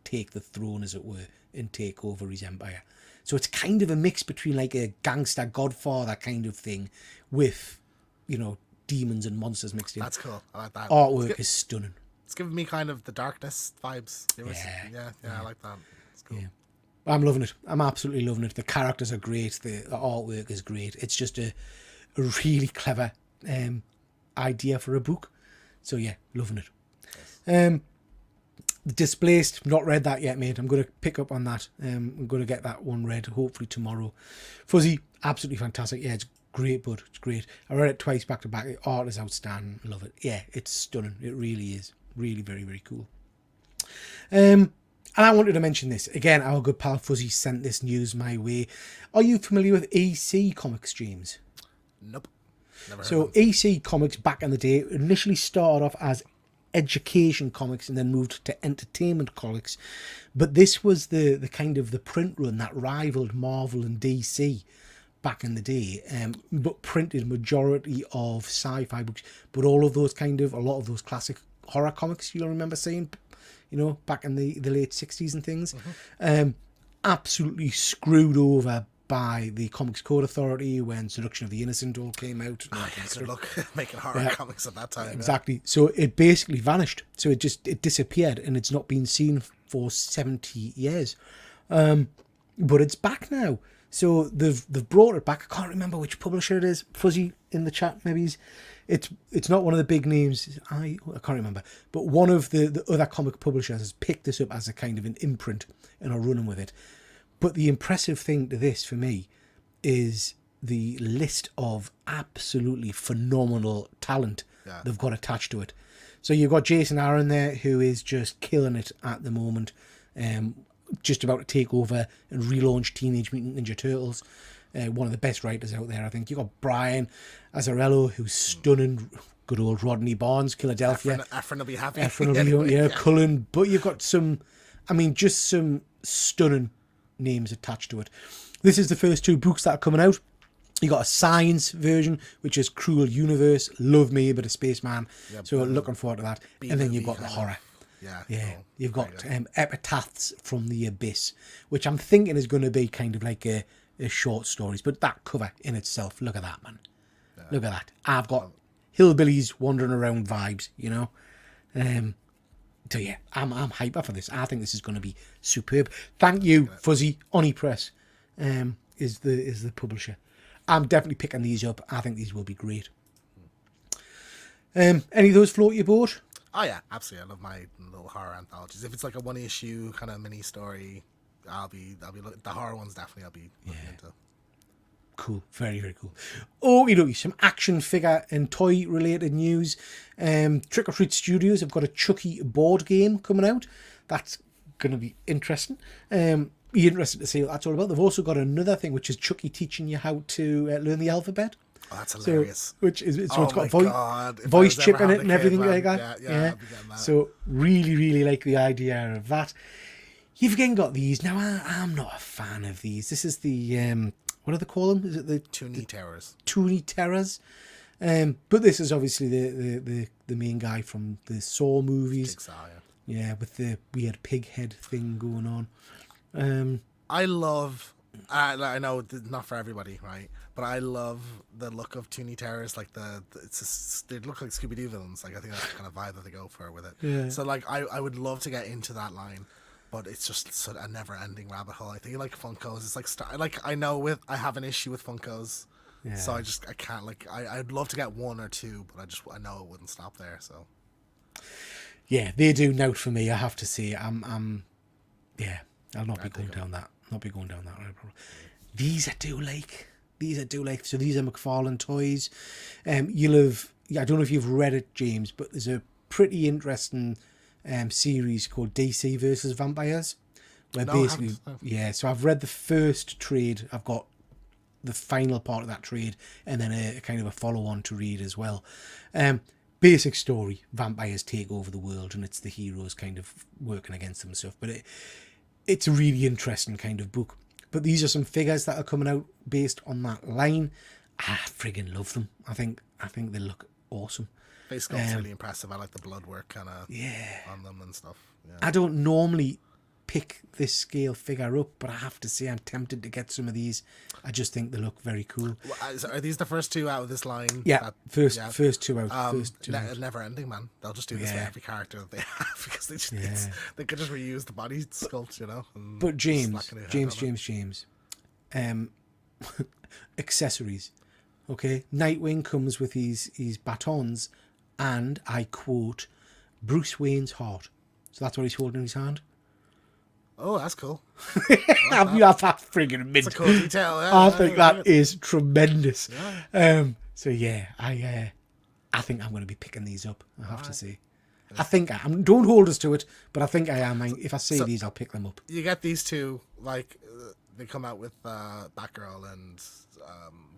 take the throne, as it were, and take over his empire. So it's kind of a mix between like a gangster Godfather kind of thing with, demons and monsters mixed in. That's cool. I like that. Artwork is stunning. It's giving me kind of the Darkness vibes. Yeah, I like that. It's cool. Yeah. I'm loving it. I'm absolutely loving it. The characters are great. The artwork is great. It's just a really clever idea for a book. So yeah, loving it. Yes. The Displaced, not read that yet, mate. I'm going to pick up on that. I'm going to get that one read hopefully tomorrow. Fuzzy, absolutely fantastic. Yeah, it's great, bud. It's great. I read it twice back to back. The art is outstanding. Love it. Yeah, it's stunning. It really is. Really, very, very cool. And I wanted to mention this. Again, our good pal Fuzzy sent this news my way. Are you familiar with EC Comics, James? Nope. Never heard So of them. EC Comics back in the day initially started off as education comics and then moved to entertainment comics. But this was the kind of the print run that rivaled Marvel and DC back in the day, but printed majority of sci-fi books, but a lot of those classic horror comics you'll remember seeing, back in the late 60s and things. Absolutely screwed over by the Comics Code Authority when Seduction of the Innocent all came out. Good luck making horror comics at that time. Exactly. So it basically vanished. So it disappeared and it's not been seen for 70 years. But it's back now. So they've brought it back. I can't remember which publisher it is. Fuzzy in the chat, maybe. It's not one of the big names. I can't remember. But one of the other comic publishers has picked this up as a kind of an imprint and are running with it. But the impressive thing to this for me is the list of absolutely phenomenal talent they've got attached to it. So you've got Jason Aaron there, who is just killing it at the moment. Just about to take over and relaunch Teenage Mutant Ninja Turtles. One of the best writers out there, I think. You've got Brian Azzarello, who's stunning. Good old Rodney Barnes, Philadelphia. Efren will be happy. Efren will be, Cullen. But you've got some stunning names attached to it. This is the first 2 books that are coming out. You got a science version, which is Cruel Universe. Love me a bit of Spaceman. So looking forward to that. And then you've got the horror. Yeah. Cool. You've got Epitaphs from the Abyss, which I'm thinking is going to be kind of like a short stories. But that cover in itself, look at that, man. Yeah. Look at that. I've got hillbillies wandering around vibes, So yeah, I'm hyper for this. I think this is going to be superb. Thank you, Fuzzy. Oni Press is the publisher. I'm definitely picking these up. I think these will be great. Any of those float your boat? Oh yeah, absolutely. I love my little horror anthologies. If it's like a 1-issue kind of mini story, I'll be the horror ones definitely I'll be looking into. Cool, very, very cool. Okey-dokey, some action figure and toy related news. Trick or Treat Studios have got a Chucky board game coming out. That's going to be interesting. Be interested to see what that's all about. They've also got another thing, which is Chucky teaching you how to learn the alphabet. Oh, that's hilarious. So it's got voice chip in it and everything like that. Yeah. So really, really like the idea of that. You've again got these. Now, I'm not a fan of these. This is the... what do they call them? Is it the Toonie Terrors? Toonie Terrors. But this is obviously the main guy from the Saw movies. Jigsaw, yeah, with the weird pig head thing going on. I love... I know it's not for everybody, right? But I love the look of Toonie Terrors. Like they look like Scooby-Doo villains. Like I think that's the kind of vibe that they go for with it. Yeah. So like I would love to get into that line. But it's just a never-ending rabbit hole. I think like Funkos. It's like I have an issue with Funkos, so I can't I'd love to get 1 or 2, but I know it wouldn't stop there. So yeah, they do note for me. I have to say, I'll not be going down that. Not be going down that. These I do like. So these are McFarlane toys. You'll have. I don't know if you've read it, James, but there's a pretty interesting series called DC versus Vampires, where No, I basically, haven't. yeah. So I've read the first trade. I've got the final part of that trade, and then a kind of a follow-on to read as well. Basic story: vampires take over the world, and it's the heroes kind of working against them and stuff. But it's a really interesting kind of book. But these are some figures that are coming out based on that line. I friggin' love them. I think they look awesome. Face sculpt's really impressive. I like the blood work kind of on them and stuff. Yeah. I don't normally pick this scale figure up, but I have to say I'm tempted to get some of these. I just think they look very cool. Are these the first two out of this line? Yeah, first two out. Never ending, man. They'll just do this for every character that they have because they could just reuse the body sculpt, you know. But James, accessories. Okay, Nightwing comes with his batons, and I quote, Bruce Wayne's heart. So that's what he's holding in his hand. Oh, that's cool. That's friggin' mint. It's a cool detail. Yeah, I think that is tremendous. Yeah. So yeah, I think I'm going to be picking these up. I have to say. I think I am. Don't hold us to it, but I think I am. If I see these, I'll pick them up. You get these two, like they come out with Batgirl and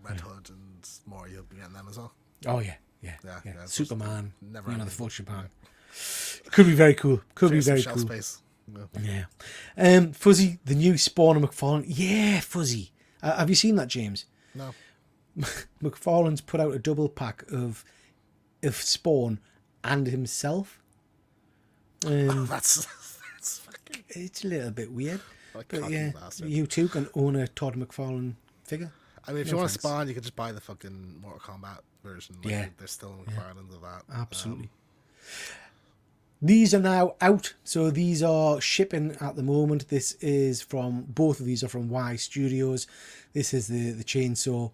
Red Hood and more. You'll be getting them as well. Oh yeah. Superman. Never. The Fortune Man. Could be very cool. Could be very cool. Space. Yeah. Fuzzy, the new Spawn of McFarlane. Yeah, Fuzzy. Have you seen that, James? No. McFarlane's put out a double pack of Spawn and himself. That's fucking... It's a little bit weird. But yeah, bastard. You too can own a Todd McFarlane figure. I mean, if you want to Spawn, you could just buy the fucking Mortal Kombat version. Yeah. There's still McFarlane's of that. Absolutely. These are now out, so these are shipping at the moment. Both of these are from Y Studios. This is the chainsaw.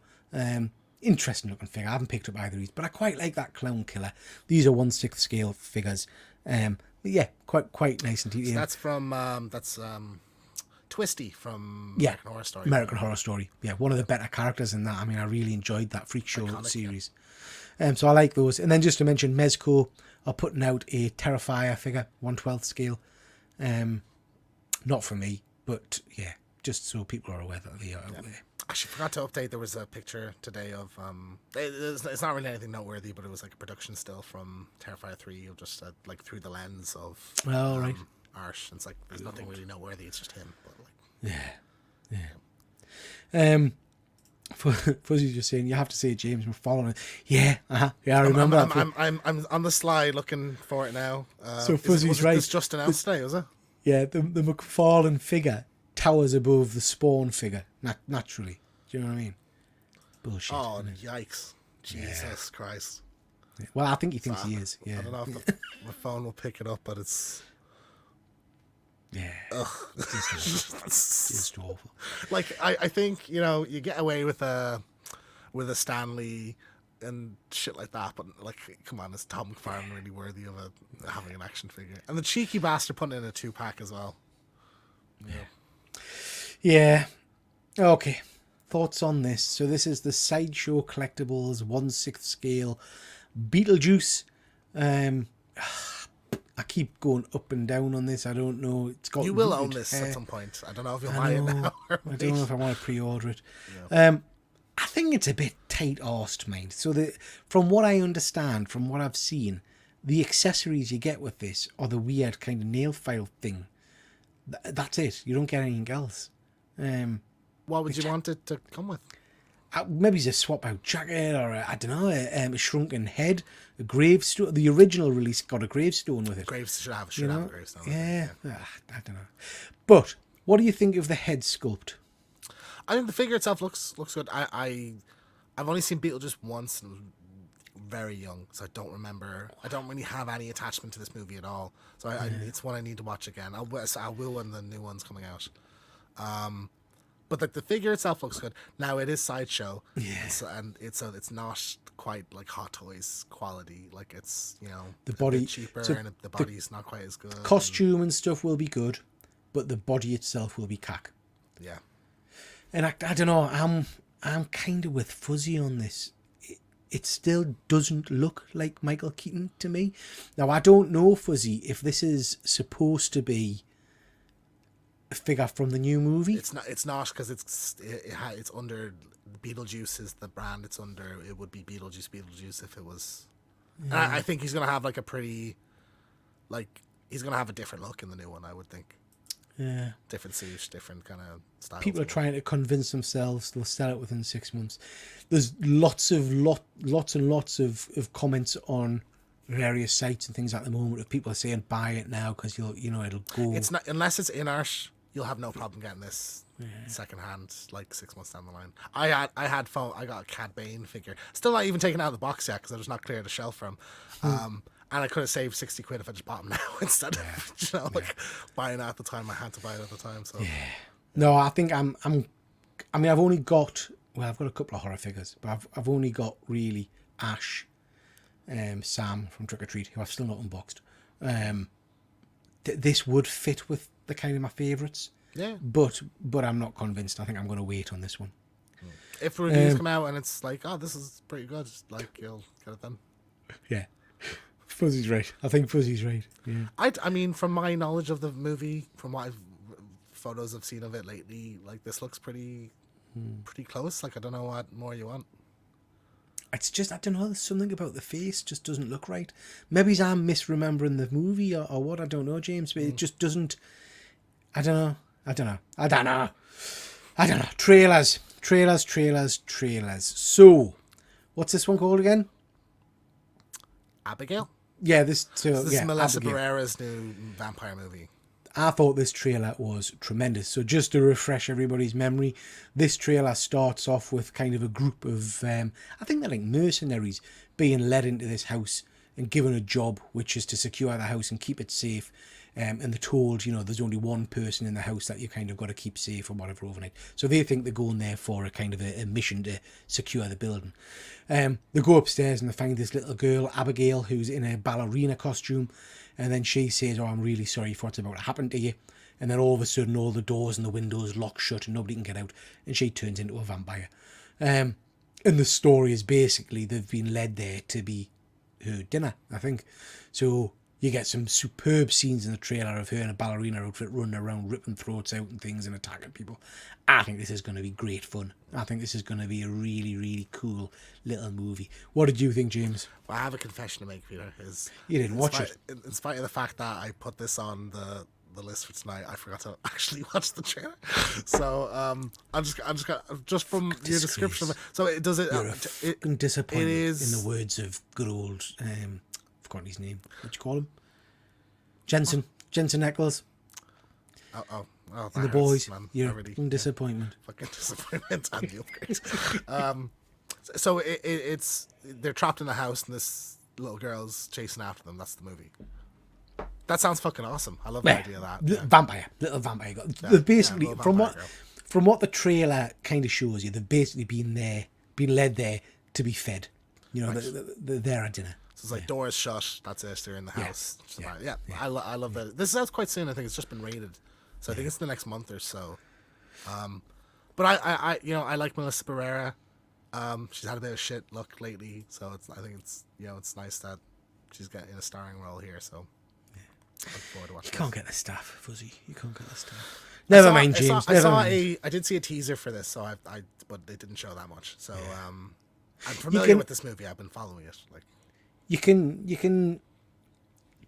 Interesting looking figure. I haven't picked up either of these, but I quite like that clown killer. These are 1/6 scale figures. Yeah, quite nice and detailed. So that's from Twisty from American Horror Story. American Horror Story. Yeah, one of the better characters in that. I mean, I really enjoyed that Freak Show series. So I like those. And then just to mention, Mezco are putting out a Terrifier figure, 1/12 scale. Not for me, but yeah, just so people are aware that they are out there. Actually, forgot to update. There was a picture today of it's not really anything noteworthy, but it was like a production still from Terrifier 3 of just like through the lens of right. Art. It's like there's nothing really noteworthy. It's just him. But like, yeah. Fuzzy's just saying you have to say James McFarlane. Yeah, I remember that. I'm on the slide looking for it now. So Fuzzy's right. It's just announced today, was it? Yeah, the McFarlane figure towers above the Spawn figure naturally. Do you know what I mean? Bullshit. Oh, yikes! Jesus Christ! Well, I think he thinks he is. Yeah. I don't know if my phone will pick it up, but it's. Yeah. It's just awful. Like I think you get away with a Stanley and shit like that, but like come on, is Tom McFarlane really worthy of having an action figure? And the cheeky bastard putting in a 2-pack as well. Yeah. Okay. Thoughts on this? So this is the Sideshow Collectibles 1/6 scale Beetlejuice. I keep going up and down on this. I don't know. It's got. You will own this at some point. I don't know if you'll buy it now. I don't know if I want to pre-order it. Yeah. I think it's a bit tight-arsed, mate. So from what I understand, from what I've seen, the accessories you get with this are the weird kind of nail file thing. That's it. You don't get anything else. What would you want it to come with? Maybe it's a swap-out jacket, or I don't know, a shrunken head, a gravestone. The original release got a gravestone with it. Should have a gravestone. Yeah, I don't know. But what do you think of the head sculpt? I think the figure itself looks good. I've only seen Beetlejuice once and was very young, so I don't remember. I don't really have any attachment to this movie at all. So it's one I need to watch again. I will when the new one's coming out. But like the figure itself looks good. Now it is Sideshow, and it's not quite like Hot Toys quality. Like it's the body a bit cheaper and the body's not quite as good. Costume and stuff will be good, but the body itself will be cack. Yeah. And I don't know. I'm kind of with Fuzzy on this. It still doesn't look like Michael Keaton to me. Now, I don't know, Fuzzy, if this is supposed to be a figure from the new movie. It's not. It's not because it's under Beetlejuice is the brand. It's under. It would be Beetlejuice if it was. And I think he's gonna have like a pretty, like he's gonna have a different look in the new one. I would think. Yeah. Different suit, different kind of style. People are trying to convince themselves they'll sell it within 6 months. There's lots and lots of comments on various sites and things at the moment of people are saying buy it now because it'll go. It's not unless it's in art. You'll have no problem getting this second hand, like 6 months down the line. I got a Cad Bane figure, still not even taken out of the box yet because I was not cleared the shelf from. And I could have saved 60 quid if I just bought them now instead of buying it at the time. I had to buy it at the time. So No, I think I mean, I've only got I've got a couple of horror figures, but I've only got really Ash, Sam from Trick or Treat, who I've still not unboxed. This would fit with the kind of my favourites. Yeah. But I'm not convinced. I think I'm going to wait on this one. If reviews come out and it's like, oh, this is pretty good, like you'll get it then. Yeah. Fuzzy's right. I think Fuzzy's right. Yeah. I mean, from my knowledge of the movie, from what photos I've seen of it lately, like this looks pretty close. Like I don't know what more you want. It's just I don't know. There's something about the face just doesn't look right. Maybe I'm misremembering the movie or what. I don't know, James. But it just doesn't. I don't know. Trailers. So, what's this one called again? Abigail. Yeah, This is Melissa Abigail. Barrera's new vampire movie. I thought this trailer was tremendous. So just to refresh everybody's memory, this trailer starts off with kind of a group of, I think they're like mercenaries, being led into this house and given a job, which is to secure the house and keep it safe. And they're told, there's only one person in the house that you kind of got to keep safe or whatever overnight. So they think they're going there for a kind of a mission to secure the building. They go upstairs and they find this little girl, Abigail, who's in a ballerina costume. And then she says, oh, I'm really sorry for what's about to happen to you. And then all of a sudden, all the doors and the windows lock shut and nobody can get out. And she turns into a vampire. And the story is basically they've been led there to be her dinner, I think. So you get some superb scenes in the trailer of her in a ballerina outfit running around, ripping throats out and things and attacking people. I think this is going to be great fun. I think this is going to be a really, really cool little movie. What did you think, James? Well, I have a confession to make, Peter. You didn't watch it? In spite of the fact that I put this on the list for tonight, I forgot to actually watch the trailer. So just from your description of it. So it does it. You're a fucking disappointment. It is, in the words of good old, forgotten his name. What do you call him? Jensen Ackles. Oh, And the boys. You're a disappointment. Fucking disappointment and the upgrades. So it's they're trapped in a house and this little girl's chasing after them. That's the movie. That sounds fucking awesome. I love the idea of that. Little vampire. They've basically, from what the trailer kind of shows you, they've basically been led there to be fed. They're there at dinner. So it's like doors shut. That's it. They're in the house. I love that. This is out quite soon. I think it's just been rated, so I think it's the next month or so. But I like Melissa Barrera. She's had a bit of shit luck lately, so I think it's it's nice that she's getting a starring role here. So I look forward to watching. You can't get the staff, Fuzzy. You can't get the staff. Never mind, James. I did see a teaser for this, so but they didn't show that much. So I'm familiar with this movie. I've been following it. Like you can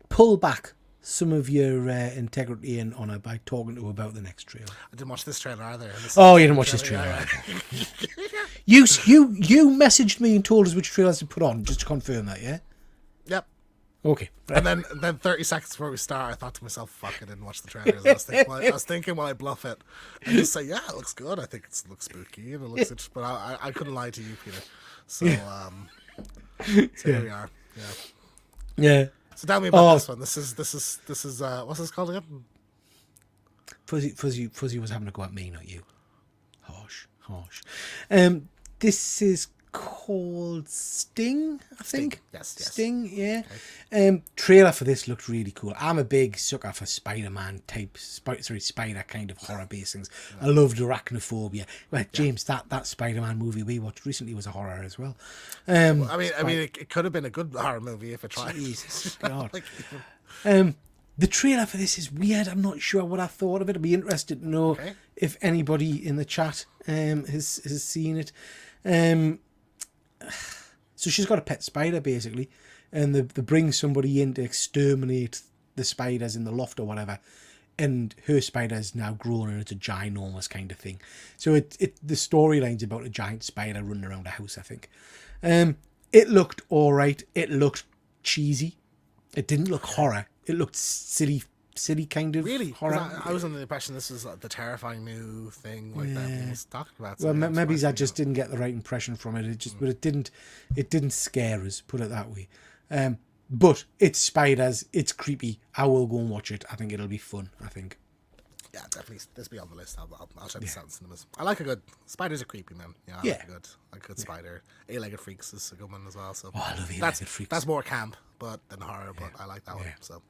pull back some of your integrity and honour by talking to her about the next trailer. I didn't watch this trailer either. Oh, you didn't watch this trailer either. You messaged me and told us which trailers to put on, just to confirm that, yeah? Yep. Okay. Right. And then 30 seconds before we start, I thought to myself, fuck, I didn't watch the trailers. I was thinking while I bluff it, and just say, yeah, it looks good. I think it looks spooky and it looks interesting. But I couldn't lie to you, Peter. So, here we are. Yeah. So tell me about this one. This is what's this called again? Fuzzy was having a go at me, not you. Harsh. This is called Sting, I think. Yes. Sting, yeah. Trailer for this looked really cool. I'm a big sucker for Spider-Man type, spider kind of horror based things. I loved arachnophobia. Well, James, that Spider-Man movie we watched recently was a horror as well. It could have been a good horror movie if it tried. Jesus God. The trailer for this is weird. I'm not sure what I thought of it. I'd be interested to know if anybody in the chat has seen it. So she's got a pet spider, basically, and they bring somebody in to exterminate the spiders in the loft or whatever, and her spider's now grown and it's a ginormous kind of thing. So the storyline's about a giant spider running around a house, I think. It looked alright. It looked cheesy. It didn't look horror. It looked silly kind of really horror. I was under the impression this was the terrifying new thing like that everyone was talking about. So well, maybe I just didn't get the right impression from it. But it didn't scare us. Put it that way. But it's spiders. It's creepy. I will go and watch it. I think it'll be fun. I think. Yeah, definitely. This will be on the list. I'll check this out in cinemas. I like a good spiders are creepy, man. Yeah, I like a good spider. Eight-legged freaks is a good one as well. So I love eight-legged freaks. That's more camp, than horror. But I like that one. So.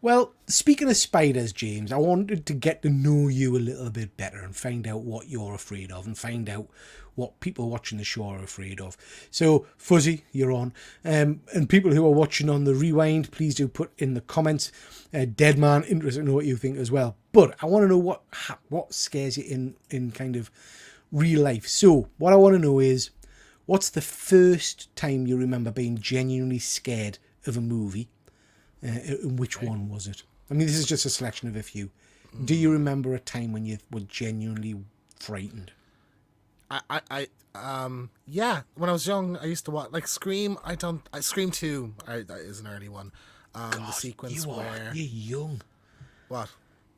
Well, speaking of spiders, James, I wanted to get to know you a little bit better and find out what you're afraid of and find out what people watching the show are afraid of. So, Fuzzy, you're on. And people who are watching on the rewind, please do put in the comments. Deadman, interested to know what you think as well. But I want to know what scares you in kind of real life. So, what I want to know is, what's the first time you remember being genuinely scared of a movie? And which one was it? I mean, this is just a selection of a few. Do you remember a time when you were genuinely frightened? Yeah. When I was young, I used to watch like Scream. Scream 2 that is an early one. The sequence where you're young. What?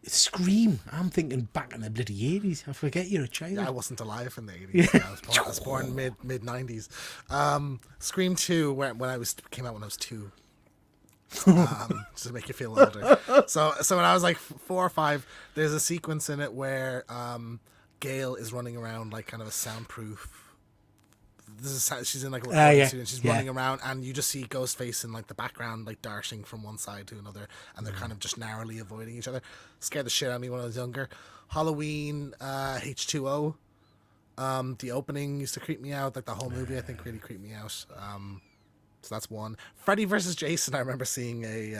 Scream. I'm thinking back in the bloody 80s. I forget you're a child. Yeah, I wasn't alive in the 80s. Yeah, I was born mid 90s. Scream 2 came out when I was 2. Just to make you feel older. So when I was like 4 or 5, there's a sequence in it where Gail is running around like kind of a soundproof. She's in like a recording studio and she's running around, and you just see Ghostface in like the background, like darting from one side to another, and they're kind of just narrowly avoiding each other. Scared the shit out of me when I was younger. Halloween, H2O. The opening used to creep me out. Like the whole movie, I think, really creeped me out. So that's one. Freddy versus Jason. I remember seeing like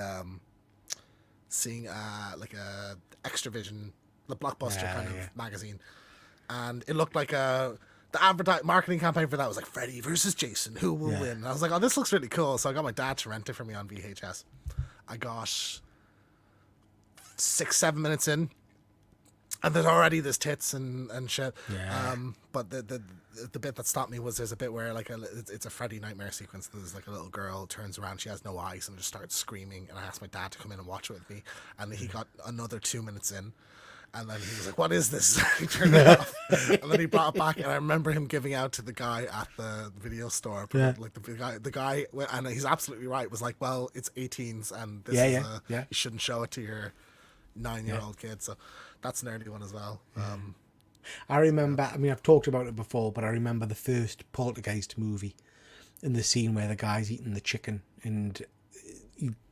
a Extravision, the Blockbuster kind of magazine, and it looked like the marketing campaign for that was like Freddy versus Jason, who will win? And I was like, oh, this looks really cool. So I got my dad to rent it for me on VHS. I got 6-7 minutes in, and there's already this tits and shit. Yeah. But the bit that stopped me was there's a bit where like it's a Freddy nightmare sequence. There's like a little girl turns around, she has no eyes, and just starts screaming. And I asked my dad to come in and watch it with me, and he got another 2 minutes in. And then he was like, what is this? He turned it off. And then he brought it back, and I remember him giving out to the guy at the video store. Yeah. Like the guy, and he's absolutely right, was like, well, it's 18s, and this you shouldn't show it to your 9-year-old kid. So that's an early one as well. I remember, I mean, I've talked about it before, but I remember the first Poltergeist movie and the scene where the guy's eating the chicken, and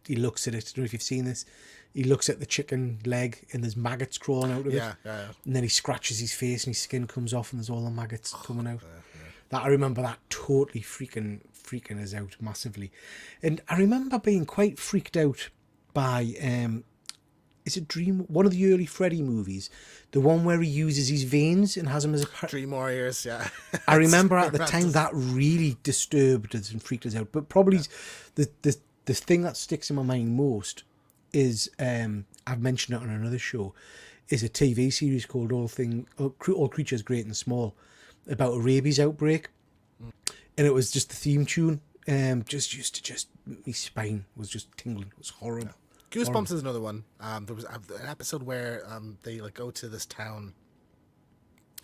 he looks at it. I don't know if you've seen this. He looks at the chicken leg and there's maggots crawling out of it. Yeah. And then he scratches his face and his skin comes off and there's all the maggots coming out. That I remember that totally freaking us out massively. And I remember being quite freaked out by is it one of the early Freddy movies, the one where he uses his veins and has them as a Dream Warriors, yeah. I remember at the time that really disturbed us and freaked us out. But probably the thing that sticks in my mind most is I've mentioned it on another show, is a TV series called All Creatures Great and Small, about a rabies outbreak, and it was just the theme tune. Just my spine was just tingling. It was horrible. Goosebumps is another one. There was an episode where they like go to this town.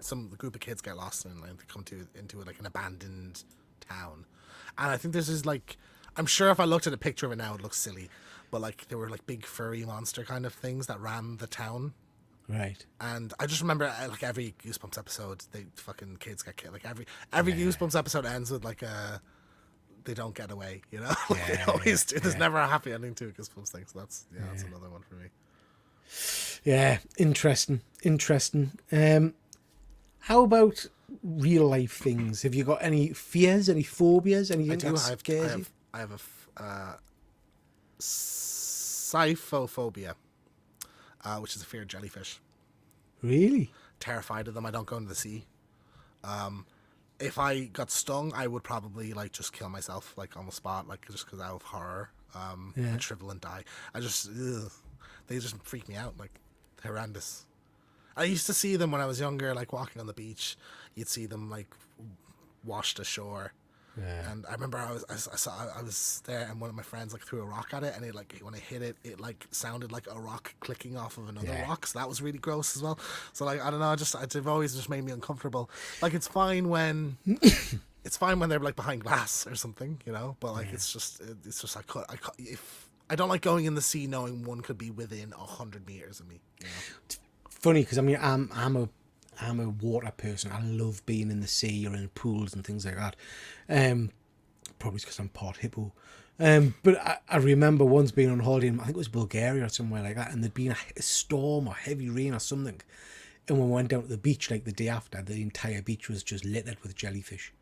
Some group of kids get lost and like, they come into like an abandoned town, and I think this is like, I'm sure if I looked at a picture of it now, it looks silly. But like there were like big furry monster kind of things that ran the town, Right. And I just remember like every Goosebumps episode, they fucking kids get killed. Like every Goosebumps episode ends with like they don't get away, you know. Like they always do. There's never a happy ending to a Goosebumps thing. So that's another one for me. Yeah, interesting. How about real life things? Have you got any fears, any phobias, anything that scares you? I have a scyphophobia, which is a fear of jellyfish. Really? Terrified of them. I don't go into the sea. If I got stung, I would probably like just kill myself, like on the spot, like just because out of horror. I'd shrivel and die. They just freak me out, like horrendous. I used to see them when I was younger, like walking on the beach. You'd see them like washed ashore. Yeah. And I remember I was there, and one of my friends like threw a rock at it, and it like when I hit it, it like sounded like a rock clicking off of another rock. So that was really gross as well. So like I don't know, it's always just made me uncomfortable. Like it's fine when they're like behind glass or something, you know. But like it's just if I don't like going in the sea knowing one could be within 100 meters of me. You know? It's funny because I mean I'm a water person. I love being in the sea or in pools and things like that. Probably because I'm part hippo. But I remember once being on holiday in, I think it was Bulgaria or somewhere like that, and there'd been a storm or heavy rain or something. And when we went down to the beach, like the day after, the entire beach was just littered with jellyfish.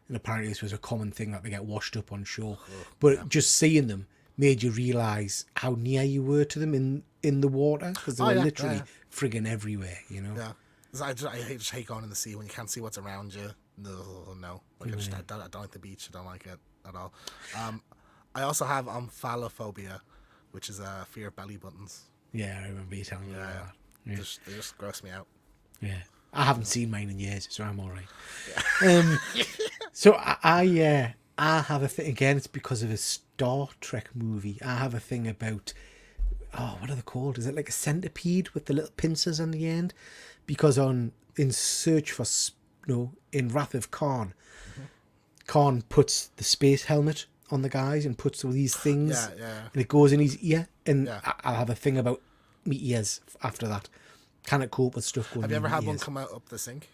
And apparently this was a common thing that they get washed up on shore. But just seeing them made you realise how near you were to them in the water, because they were literally frigging everywhere, you know. Yeah. I just hate going in the sea when you can't see what's around you. No. Like I don't like the beach. I don't like it at all. I also have omphalophobia, which is a fear of belly buttons. Yeah, I remember you telling me about that. Yeah. They just gross me out. Yeah, I haven't seen mine in years, so I'm all right. Yeah. So I have a thing again. It's because of a Star Trek movie. I have a thing about what are they called? Is it like a centipede with the little pincers on the end? Because in Wrath of Khan, Khan puts the space helmet on the guys and puts all these things, and it goes in his ear. And I'll have a thing about me ears after that. Can't cope with stuff going. Have you ever had ears. one come out up the sink?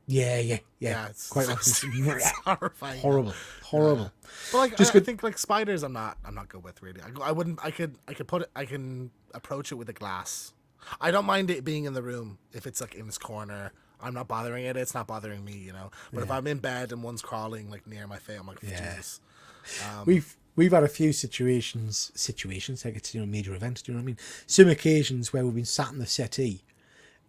Yeah. It's quite often. it's horrifying. Horrible. But like, I think like spiders, I'm not good with really. I wouldn't. I can approach it with a glass. I don't mind it being in the room if it's like in this corner. I'm not bothering it. It's not bothering me, you know. But if I'm in bed and one's crawling like near my face, I'm like, Jesus. We've had a few situations like it's major events. Do you know what I mean? Some occasions where we've been sat in the settee,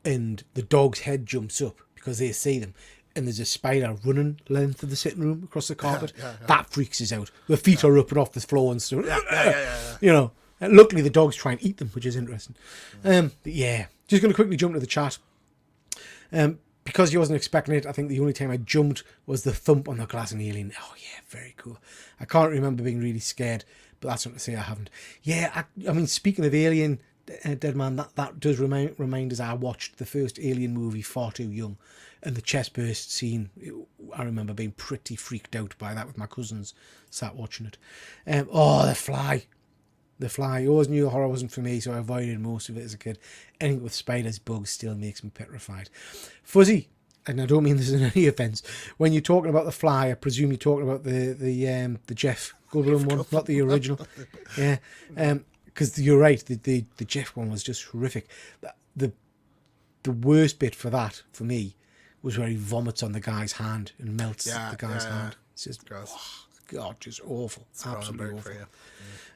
and the dog's head jumps up because they see them, and there's a spider running length of the sitting room across the carpet. That freaks us out. The feet are up and off the floor and stuff. You know. And luckily, the dogs try and eat them, which is interesting. But just going to quickly jump to the chat. Because you wasn't expecting it, I think the only time I jumped was the thump on the glass in Alien. Oh, yeah, very cool. I can't remember being really scared, but that's not to say I haven't. Yeah, I mean, speaking of Alien, Dead Man, that does remind us I watched the first Alien movie far too young, and the chest burst scene, I remember being pretty freaked out by that with my cousins sat watching it. The Fly. The Fly. I always knew horror wasn't for me, so I avoided most of it as a kid. Anything with spiders, bugs still makes me petrified. Fuzzy, and I don't mean this in any offence, when you're talking about The Fly, I presume you're talking about the Jeff Goldblum one, not the original. Yeah, because you're right, the Jeff one was just horrific. The worst bit for that, for me, was where he vomits on the guy's hand and melts the guy's hand. It's just, God, just awful. It's absolutely awful.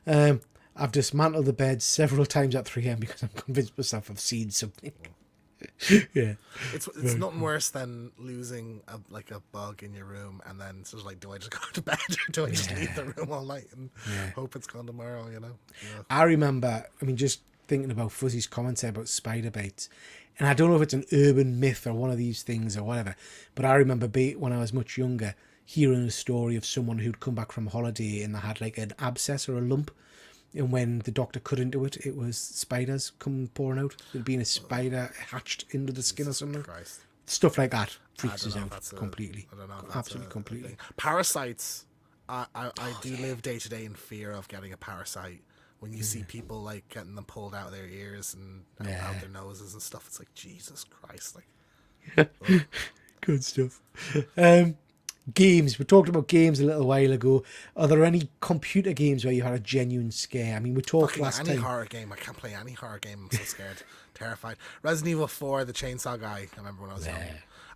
For you. I've dismantled the bed several times at 3am because I'm convinced myself I've seen something. Yeah. It's nothing worse than losing a bug in your room and then it's just like, do I just go to bed or do I just leave the room all night and hope it's gone tomorrow, you know? Yeah. I remember, just thinking about Fuzzy's comments there about spider bites, and I don't know if it's an urban myth or one of these things or whatever, but I remember when I was much younger hearing a story of someone who'd come back from holiday and they had like an abscess or a lump. And when the doctor cut into it, it was spiders come pouring out. There'd been a spider hatched into the skin or something. Christ. Stuff like that freaks us out completely. I don't know. Absolutely, completely. Parasites. I do live day to day in fear of getting a parasite when you see people like getting them pulled out of their ears and out their noses and stuff. It's like, Jesus Christ, like. Good stuff. Games. We talked about games a little while ago. Are there any computer games where you had a genuine scare? I mean, we talked last any time. horror game. I can't play any horror game. I'm so scared, terrified. Resident Evil 4, the chainsaw guy. I remember when I was young.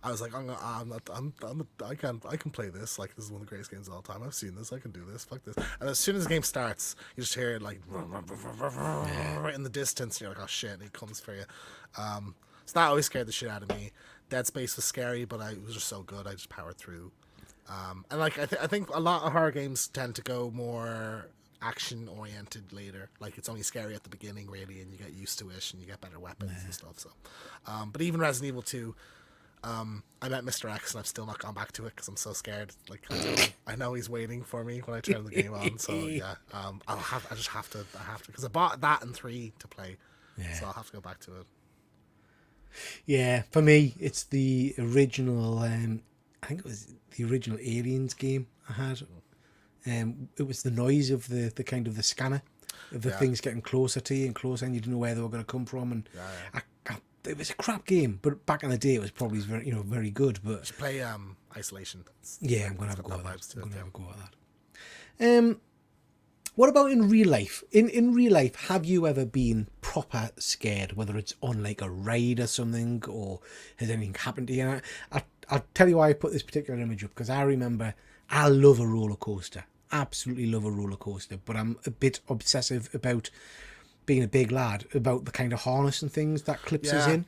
I was like, I can play this. Like, this is one of the greatest games of all time. I've seen this. I can do this. Fuck this. And as soon as the game starts, you just hear it like in the distance. And you're like, oh shit, and it comes for you. So that always scared the shit out of me. Dead Space was scary, but it was just so good. I just powered through. And like I think a lot of horror games tend to go more action oriented later. Like, it's only scary at the beginning, really, and you get used to it and you get better weapons and stuff. So, but even Resident Evil 2. I met Mr. X and I've still not gone back to it because I'm so scared. Like, I know he's waiting for me when I turn the game on. So yeah, I have to because I bought that and 3 to play. So I'll have to go back to it. Yeah, for me, it's the original. I think it was the original Aliens game I had. It was the noise of the kind of the scanner of the things getting closer to you and closer, and you didn't know where they were going to come from. And it was a crap game, but back in the day, it was probably very good. But you should play Isolation. I'm gonna have a go at that. I'm gonna have a go at that. What about in real life? In real life, have you ever been proper scared, whether it's on like a ride or something, or has anything happened to you? I'll tell you why I put this particular image up, because I remember I love a roller coaster. Absolutely love a roller coaster, but I'm a bit obsessive about being a big lad, about the kind of harness and things that clips us in.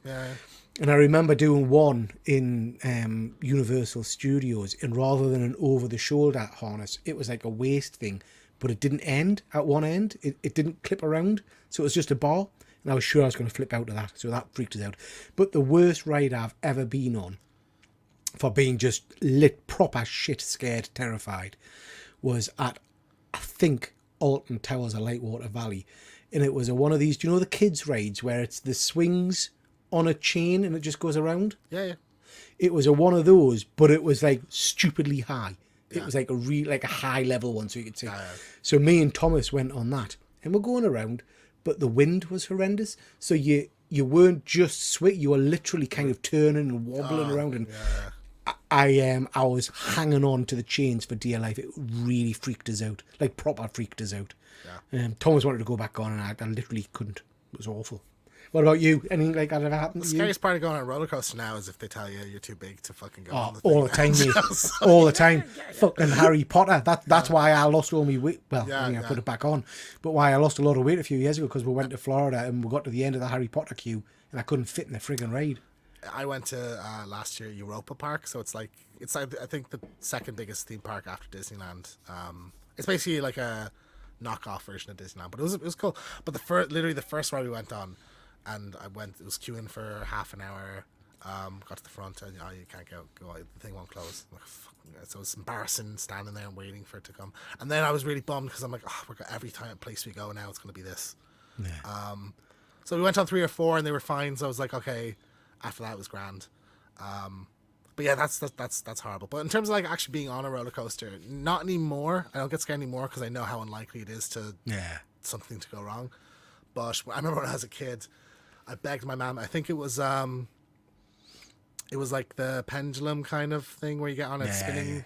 And I remember doing one in Universal Studios, and rather than an over-the-shoulder harness, it was like a waist thing, but it didn't end at one end. It didn't clip around, so it was just a bar, and I was sure I was going to flip out of that, so that freaked us out. But the worst ride I've ever been on, for being just proper shit scared, terrified, was at, I think, Alton Towers or Lightwater Valley. And it was one of these, do you know the kids' rides where it's the swings on a chain and it just goes around? Yeah. It was one of those, but it was like stupidly high. It was like a high level one, so you could see. So me and Thomas went on that, and we're going around, but the wind was horrendous. So you weren't just you were literally kind of turning and wobbling around, and I was hanging on to the chains for dear life. It really freaked us out, like proper freaked us out. Thomas wanted to go back on, and I literally couldn't. It was awful. What about you? Anything like that ever happened to you? The scariest part of going on a roller coaster now is if they tell you you're too big to fucking go on the thing. All the time, mate. All the time. Fucking Harry Potter. That's why I lost all my weight. Well, I put it back on. But why I lost a lot of weight a few years ago, because we went to Florida and we got to the end of the Harry Potter queue and I couldn't fit in the friggin' ride. I went to last year Europa Park, so it's I think the second biggest theme park after Disneyland. It's basically like a knockoff version of Disneyland, but it was cool. But literally the first ride we went on, and it was queuing for half an hour. Got to the front, and you can't go. The thing won't close. I'm like, fuck. So it's embarrassing standing there and waiting for it to come. And then I was really bummed because I'm like, every place we go now, it's going to be this. Yeah. So we went on 3 or 4, and they were fine. So I was like, okay. After that, it was grand. But yeah, that's horrible. But in terms of like actually being on a roller coaster, not anymore. I don't get scared anymore because I know how unlikely it is to something to go wrong. But I remember when I was a kid, I begged my mom. I think it was like the pendulum kind of thing where you get on it spinning,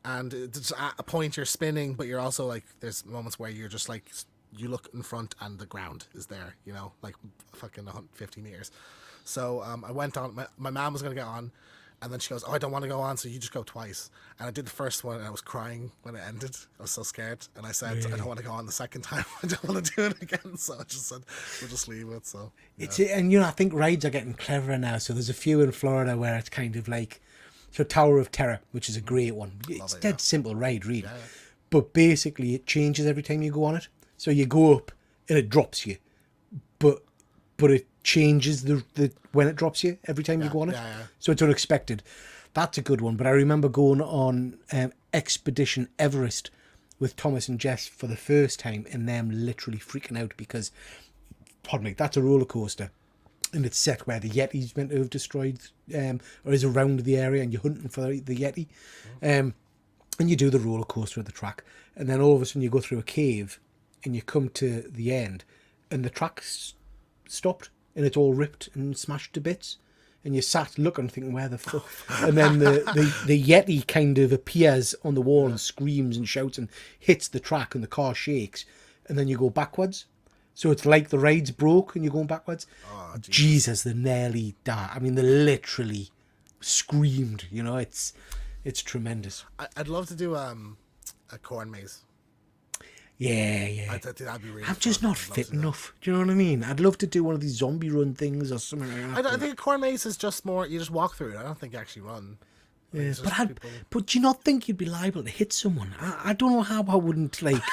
and it's at a point you're spinning, but you're also like, there's moments where you're just like, you look in front and the ground is there, like fucking 150 meters. So I went on. My mom was going to get on, and then she goes, I don't want to go on, so you just go twice. And I did the first one, and I was crying when it ended. I was so scared. And I said, I don't want to go on the second time. I don't want to do it again. So I just said, we'll just leave it. So And I think rides are getting cleverer now. So there's a few in Florida where it's kind of like, so Tower of Terror, which is a great one. It's dead simple ride, really. Yeah. But basically, it changes every time you go on it. So you go up, and it drops you. But it changes the when it drops you every time you go on it. So it's unexpected. That's a good one. But I remember going on Expedition Everest with Thomas and Jess for the first time, and them literally freaking out because, pardon me, that's a roller coaster, and it's set where the Yeti's meant to have destroyed or is around the area, and you're hunting for the Yeti, and you do the roller coaster at the track, and then all of a sudden you go through a cave, and you come to the end, and the track's stopped, and it's all ripped and smashed to bits, and you sat looking, thinking, where the fuck? And then the Yeti kind of appears on the wall and screams and shouts and hits the track, and the car shakes, and then you go backwards. So it's like the ride's broke and you're going backwards. Oh, Jesus, they nearly died. I mean, they literally screamed. You know, it's tremendous. I'd love to do a corn maze. Yeah. I think that'd be really I'm just fun. not fit enough. Do you know what I mean? I'd love to do one of these zombie run things or something like that. I think a corn maze is just more, you just walk through it. I don't think you actually run. Yeah, It's just but do you not think you'd be liable to hit someone? I don't know how I wouldn't, like...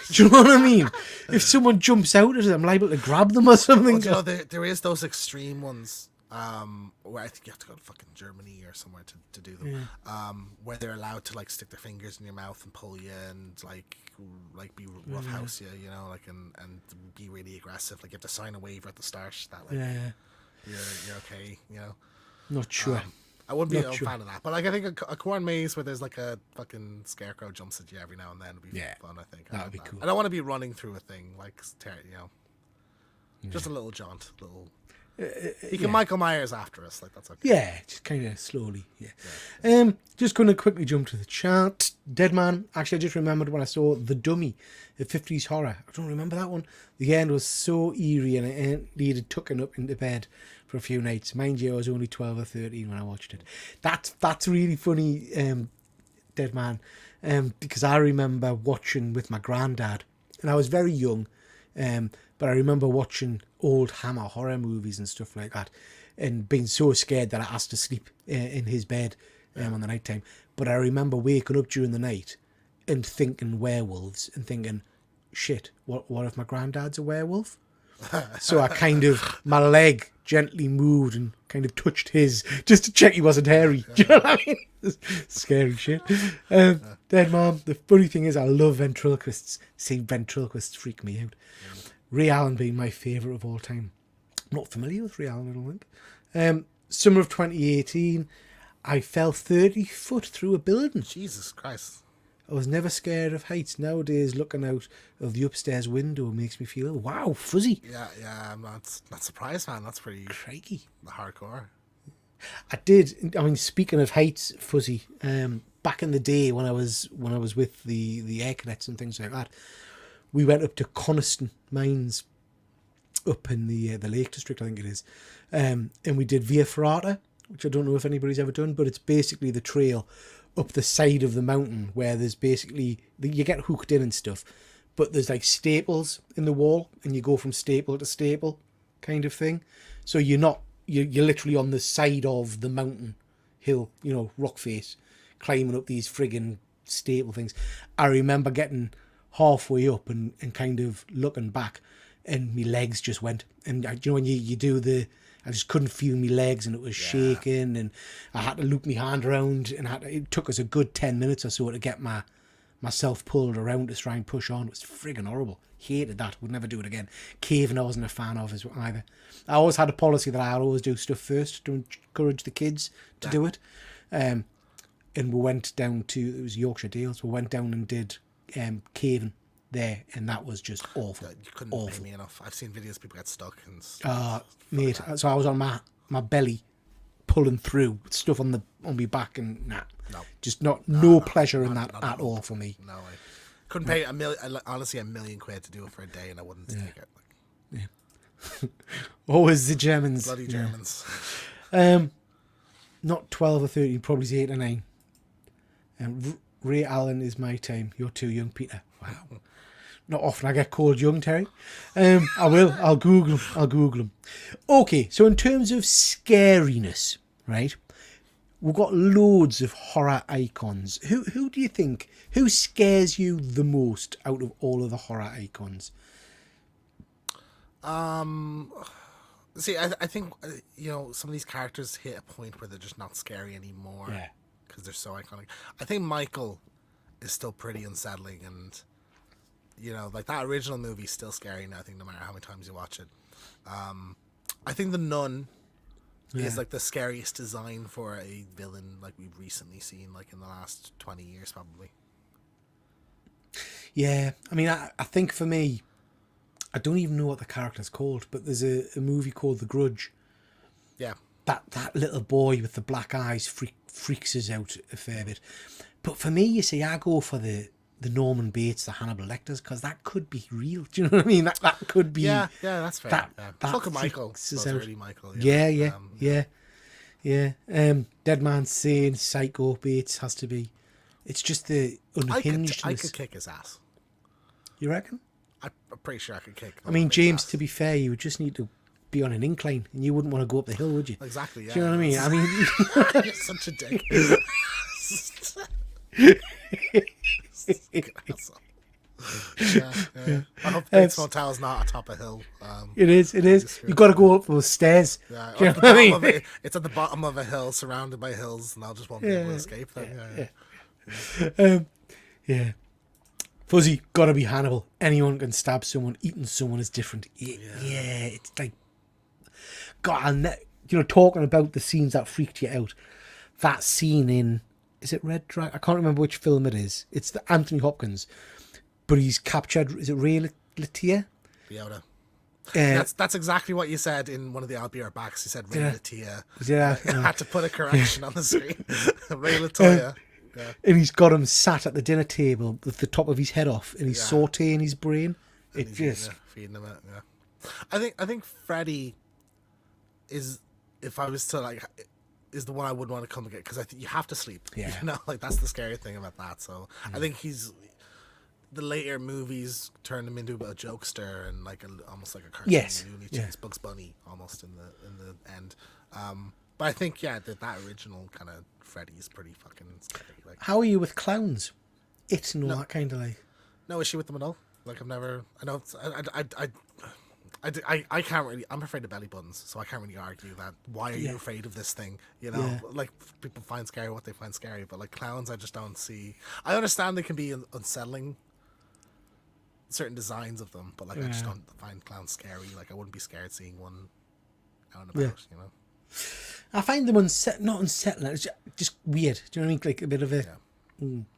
Do you know what I mean? If someone jumps out at it, I'm liable to grab them or something. Well, you know, there is those extreme ones where I think you have to go to fucking Germany or somewhere to do them. Where they're allowed to like stick their fingers in your mouth and pull you and like be roughhouse you, you know, like and be really aggressive. Like you have to sign a waiver at the start that like you're okay, you know. Not sure. I wouldn't be a fan of that, but like I think a corn maze where there's like a fucking scarecrow jumps at you every now and then would be fun. I think that would be cool. I don't want to be running through a thing like you know, just a little jaunt, You can Michael Myers after us, like that's okay. Yeah, just kind of slowly. Just going to quickly jump to the chart. Dead Man. Actually, I just remembered when I saw The Dummy, a 50s horror. I don't remember that one. The end was so eerie, and it needed tucking up into bed for a few nights. Mind you, I was only 12 or 13 when I watched it. That's really funny, Dead Man, because I remember watching with my granddad, and I was very young, but I remember watching old Hammer horror movies and stuff like that, and being so scared that I asked to sleep in his bed on the night time. But I remember waking up during the night and thinking werewolves and thinking, shit, what if my granddad's a werewolf? So I kind of, my leg gently moved and kind of touched his just to check he wasn't hairy. Do you know what I mean? Scary shit. Dead Man. The funny thing is I love ventriloquists. See, ventriloquists freak me out. Ray Allen being my favourite of all time. I'm not familiar with Ray Allen, I don't think. Summer of 2018, I fell 30 foot through a building. Jesus Christ. I was never scared of heights. Nowadays, looking out of the upstairs window makes me feel, wow, fuzzy. Yeah, I'm not surprised, man. That's pretty crikey, hardcore. I mean, speaking of heights, fuzzy, back in the day when I was with the Air Cadets and things like that, we went up to Coniston Mines up in the Lake District, I think it is, and we did Via Ferrata, which I don't know if anybody's ever done, but it's basically the trail up the side of the mountain where there's basically, you get hooked in and stuff, but there's like staples in the wall and you go from staple to staple kind of thing. So you're literally on the side of the mountain hill, you know, rock face, climbing up these friggin' staple things. I remember getting halfway up and kind of looking back and my legs just went. And you know, when you do I just couldn't feel my legs and it was shaking and I had to loop my hand around and it took us a good 10 minutes or so to get myself pulled around to try and push on. It was friggin' horrible. Hated that. Would never do it again. Caving I wasn't a fan of either. I always had a policy that I'd always do stuff first to encourage the kids to do it. And we went down to, it was Yorkshire Dales, we went down and did caving there, and that was just awful. You couldn't pay me enough. I've seen videos people get stuck and mate, so I was on my belly pulling through with stuff on my back and no pleasure in that at all for me. No way. Couldn't pay honestly $1 million to do it for a day and I wouldn't take it. Always the Germans. Bloody Germans. Not 12 or 13, probably 8 or 9. Ray Allen is my time. You're too young, Peter. Wow. Not often I get called young, Terry. I will. I'll Google him. Okay, so in terms of scariness, right? We've got loads of horror icons. Who do you think, who scares you the most out of all of the horror icons? See, I think, you know, some of these characters hit a point where they're just not scary anymore. Yeah. Because they're so iconic. I think Michael is still pretty unsettling and, you know, like that original movie is still scary now, I think, no matter how many times you watch it. I think The Nun is like the scariest design for a villain like we've recently seen, like in the last 20 years probably. Yeah, I mean, I think for me, I don't even know what the character's called, but there's a movie called The Grudge. Yeah. That little boy with the black eyes freaks us out a fair bit. But for me, you see, I go for the Norman Bates, the Hannibal Lecters, because that could be real. Do you know what I mean? That could be. Yeah, that's fair. That, yeah. that Fuck Michael. freaks us Those out. early Michael. Yeah. Dead Man Sane, Psycho Bates has to be. It's just the unhingedness. I could kick his ass. You reckon? I'm pretty sure I could kick. I mean, James, ass. to be fair, you would just need to be on an incline, and you wouldn't want to go up the hill, would you? Exactly. Yeah. Do you know what I mean? I mean, you're such a dick. yeah. I hope Bates Motel's not atop a hill. It is. You've got to go up those stairs. Yeah, Do you know what I mean? It's at the bottom of a hill, surrounded by hills, and I just won't be able to escape them. Yeah. Fuzzy, gotta be Hannibal. Anyone can stab someone. Eating someone is different. Yeah, it's like, God, talking about the scenes that freaked you out. That scene in, is it Red Dragon? I can't remember which film it is. It's the Anthony Hopkins, but he's captured. Is it Ray Letitia? Yoda. That's exactly what you said in one of the I'll Be Right Backs. You said Ray Letitia. Yeah, I had to put a correction on the screen. Ray Letitia. Yeah. And he's got him sat at the dinner table with the top of his head off, and he's sauteing his brain. It just feeding him it. Yeah, I think Freddy is, if I was to is the one I would want to come and get, because I think you have to sleep. Yeah, that's the scary thing about that. So I think the later movies turn him into a jokester and almost like a cartoon Looney Tunes, Bugs Bunny almost in the end. But I think that original kind of Freddy is pretty fucking scary. How are you with clowns? It's not that kind of no issue with them at all. I've never. I know. I can't really. I'm afraid of belly buttons, so I can't really argue that. Why are you afraid of this thing? People find scary what they find scary, but clowns, I just don't see. I understand they can be unsettling. Certain designs of them, but I just don't find clowns scary. I wouldn't be scared seeing one out and about. I find them not unsettling. It's just weird. Do you know what I mean? A bit of a.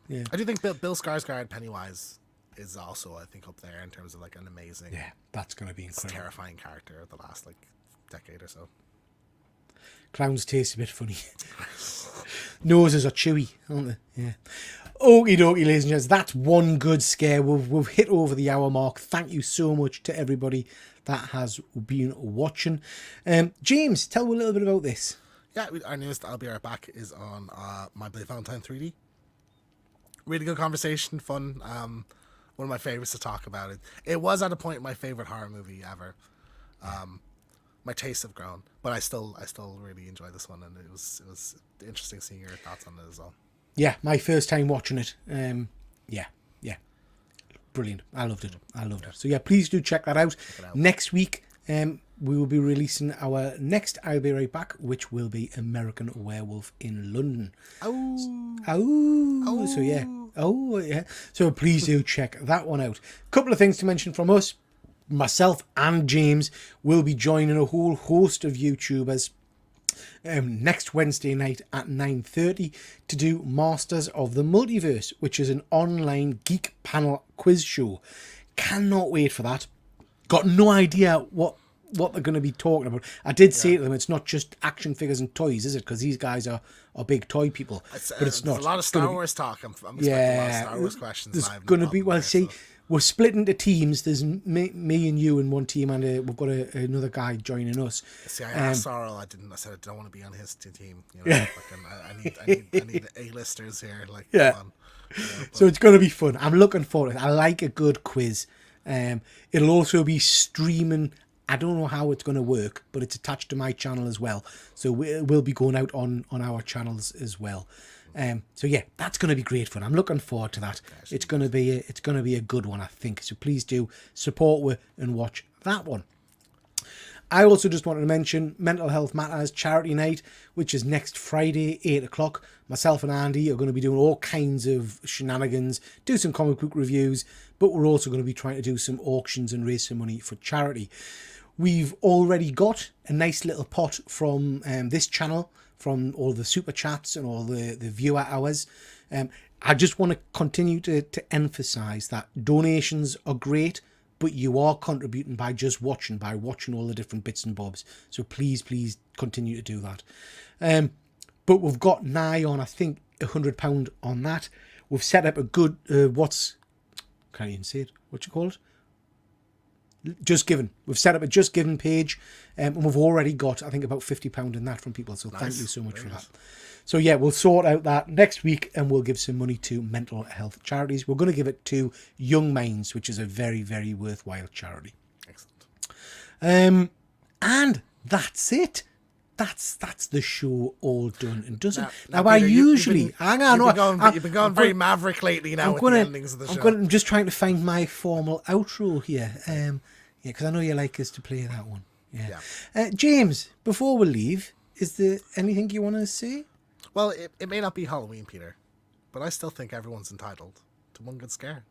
Yeah. I do think Bill Skarsgård Pennywise is also, I think, up there in terms of an amazing. Yeah, that's going to be incredible. Terrifying character of the last decade or so. Clowns taste a bit funny. Noses are chewy, aren't they? Yeah. Okie dokie, ladies and gents. That's one good scare. We've hit over the hour mark. Thank you so much to everybody that has been watching. James, tell me a little bit about this. Yeah, our newest I'll Be Right Back is on My Bloody Valentine 3D. Really good conversation, fun. One of my favorites to talk about. It was at a point my favorite horror movie ever. My tastes have grown, but I still really enjoy this one, and it was interesting seeing your thoughts on it as well. Yeah, my first time watching it. Yeah. Brilliant. I loved it. So yeah, please do check that out. Next week, we will be releasing our next I'll Be Right Back, which will be American Werewolf in London. So yeah. So please do check that one out. Couple of things to mention from us. Myself and James will be joining a whole host of YouTubers next Wednesday night at 9:30 to do Masters of the Multiverse, which is an online geek panel quiz show. Cannot wait for that. Got no idea what they're going to be talking about. I did say to them, it's not just action figures and toys, is it? Because these guys are big toy people. But it's not. There's a lot of Star Wars talk. I'm expecting a lot of Star Wars questions. There's going to be, we're split into teams. There's me and you in one team, and we've got another guy joining us. See, I asked Sorrel. I said I don't want to be on his team. I need A-listers here. So it's going to be fun. I'm looking forward to it. I like a good quiz. It'll also be streaming. I don't know how it's going to work, but it's attached to my channel as well. So we'll be going out on our channels as well. So yeah, that's going to be great fun. I'm looking forward to that. It's going to be a good one, I think. So please do support and watch that one. I also just wanted to mention Mental Health Matters Charity Night, which is next Friday, 8 o'clock. Myself and Andy are going to be doing all kinds of shenanigans, do some comic book reviews, but we're also going to be trying to do some auctions and raise some money for charity. We've already got a nice little pot from this channel, from all the super chats and all the viewer hours. I just want to continue to emphasize that donations are great, but you are contributing by just watching, by watching all the different bits and bobs. So please continue to do that. But we've got nigh on, I think, £100 on that. We've set up a good, can't even say it, what you call it? Just Given. We've set up a Just Given page, and we've already got, I think, about £50 in that from people. So thank you so much for that. So yeah, we'll sort out that next week, and we'll give some money to mental health charities. We're going to give it to Young Minds, which is a very, very worthwhile charity. Excellent. And that's it. That's the show all done and done. Now Peter, I usually hang on. You've been going very maverick lately now with the endings of the show. I'm just trying to find my formal outro here. Yeah, because I know you like us to play that one. Yeah. James, before we leave, is there anything you want to say? Well, it may not be Halloween, Peter, but I still think everyone's entitled to one good scare.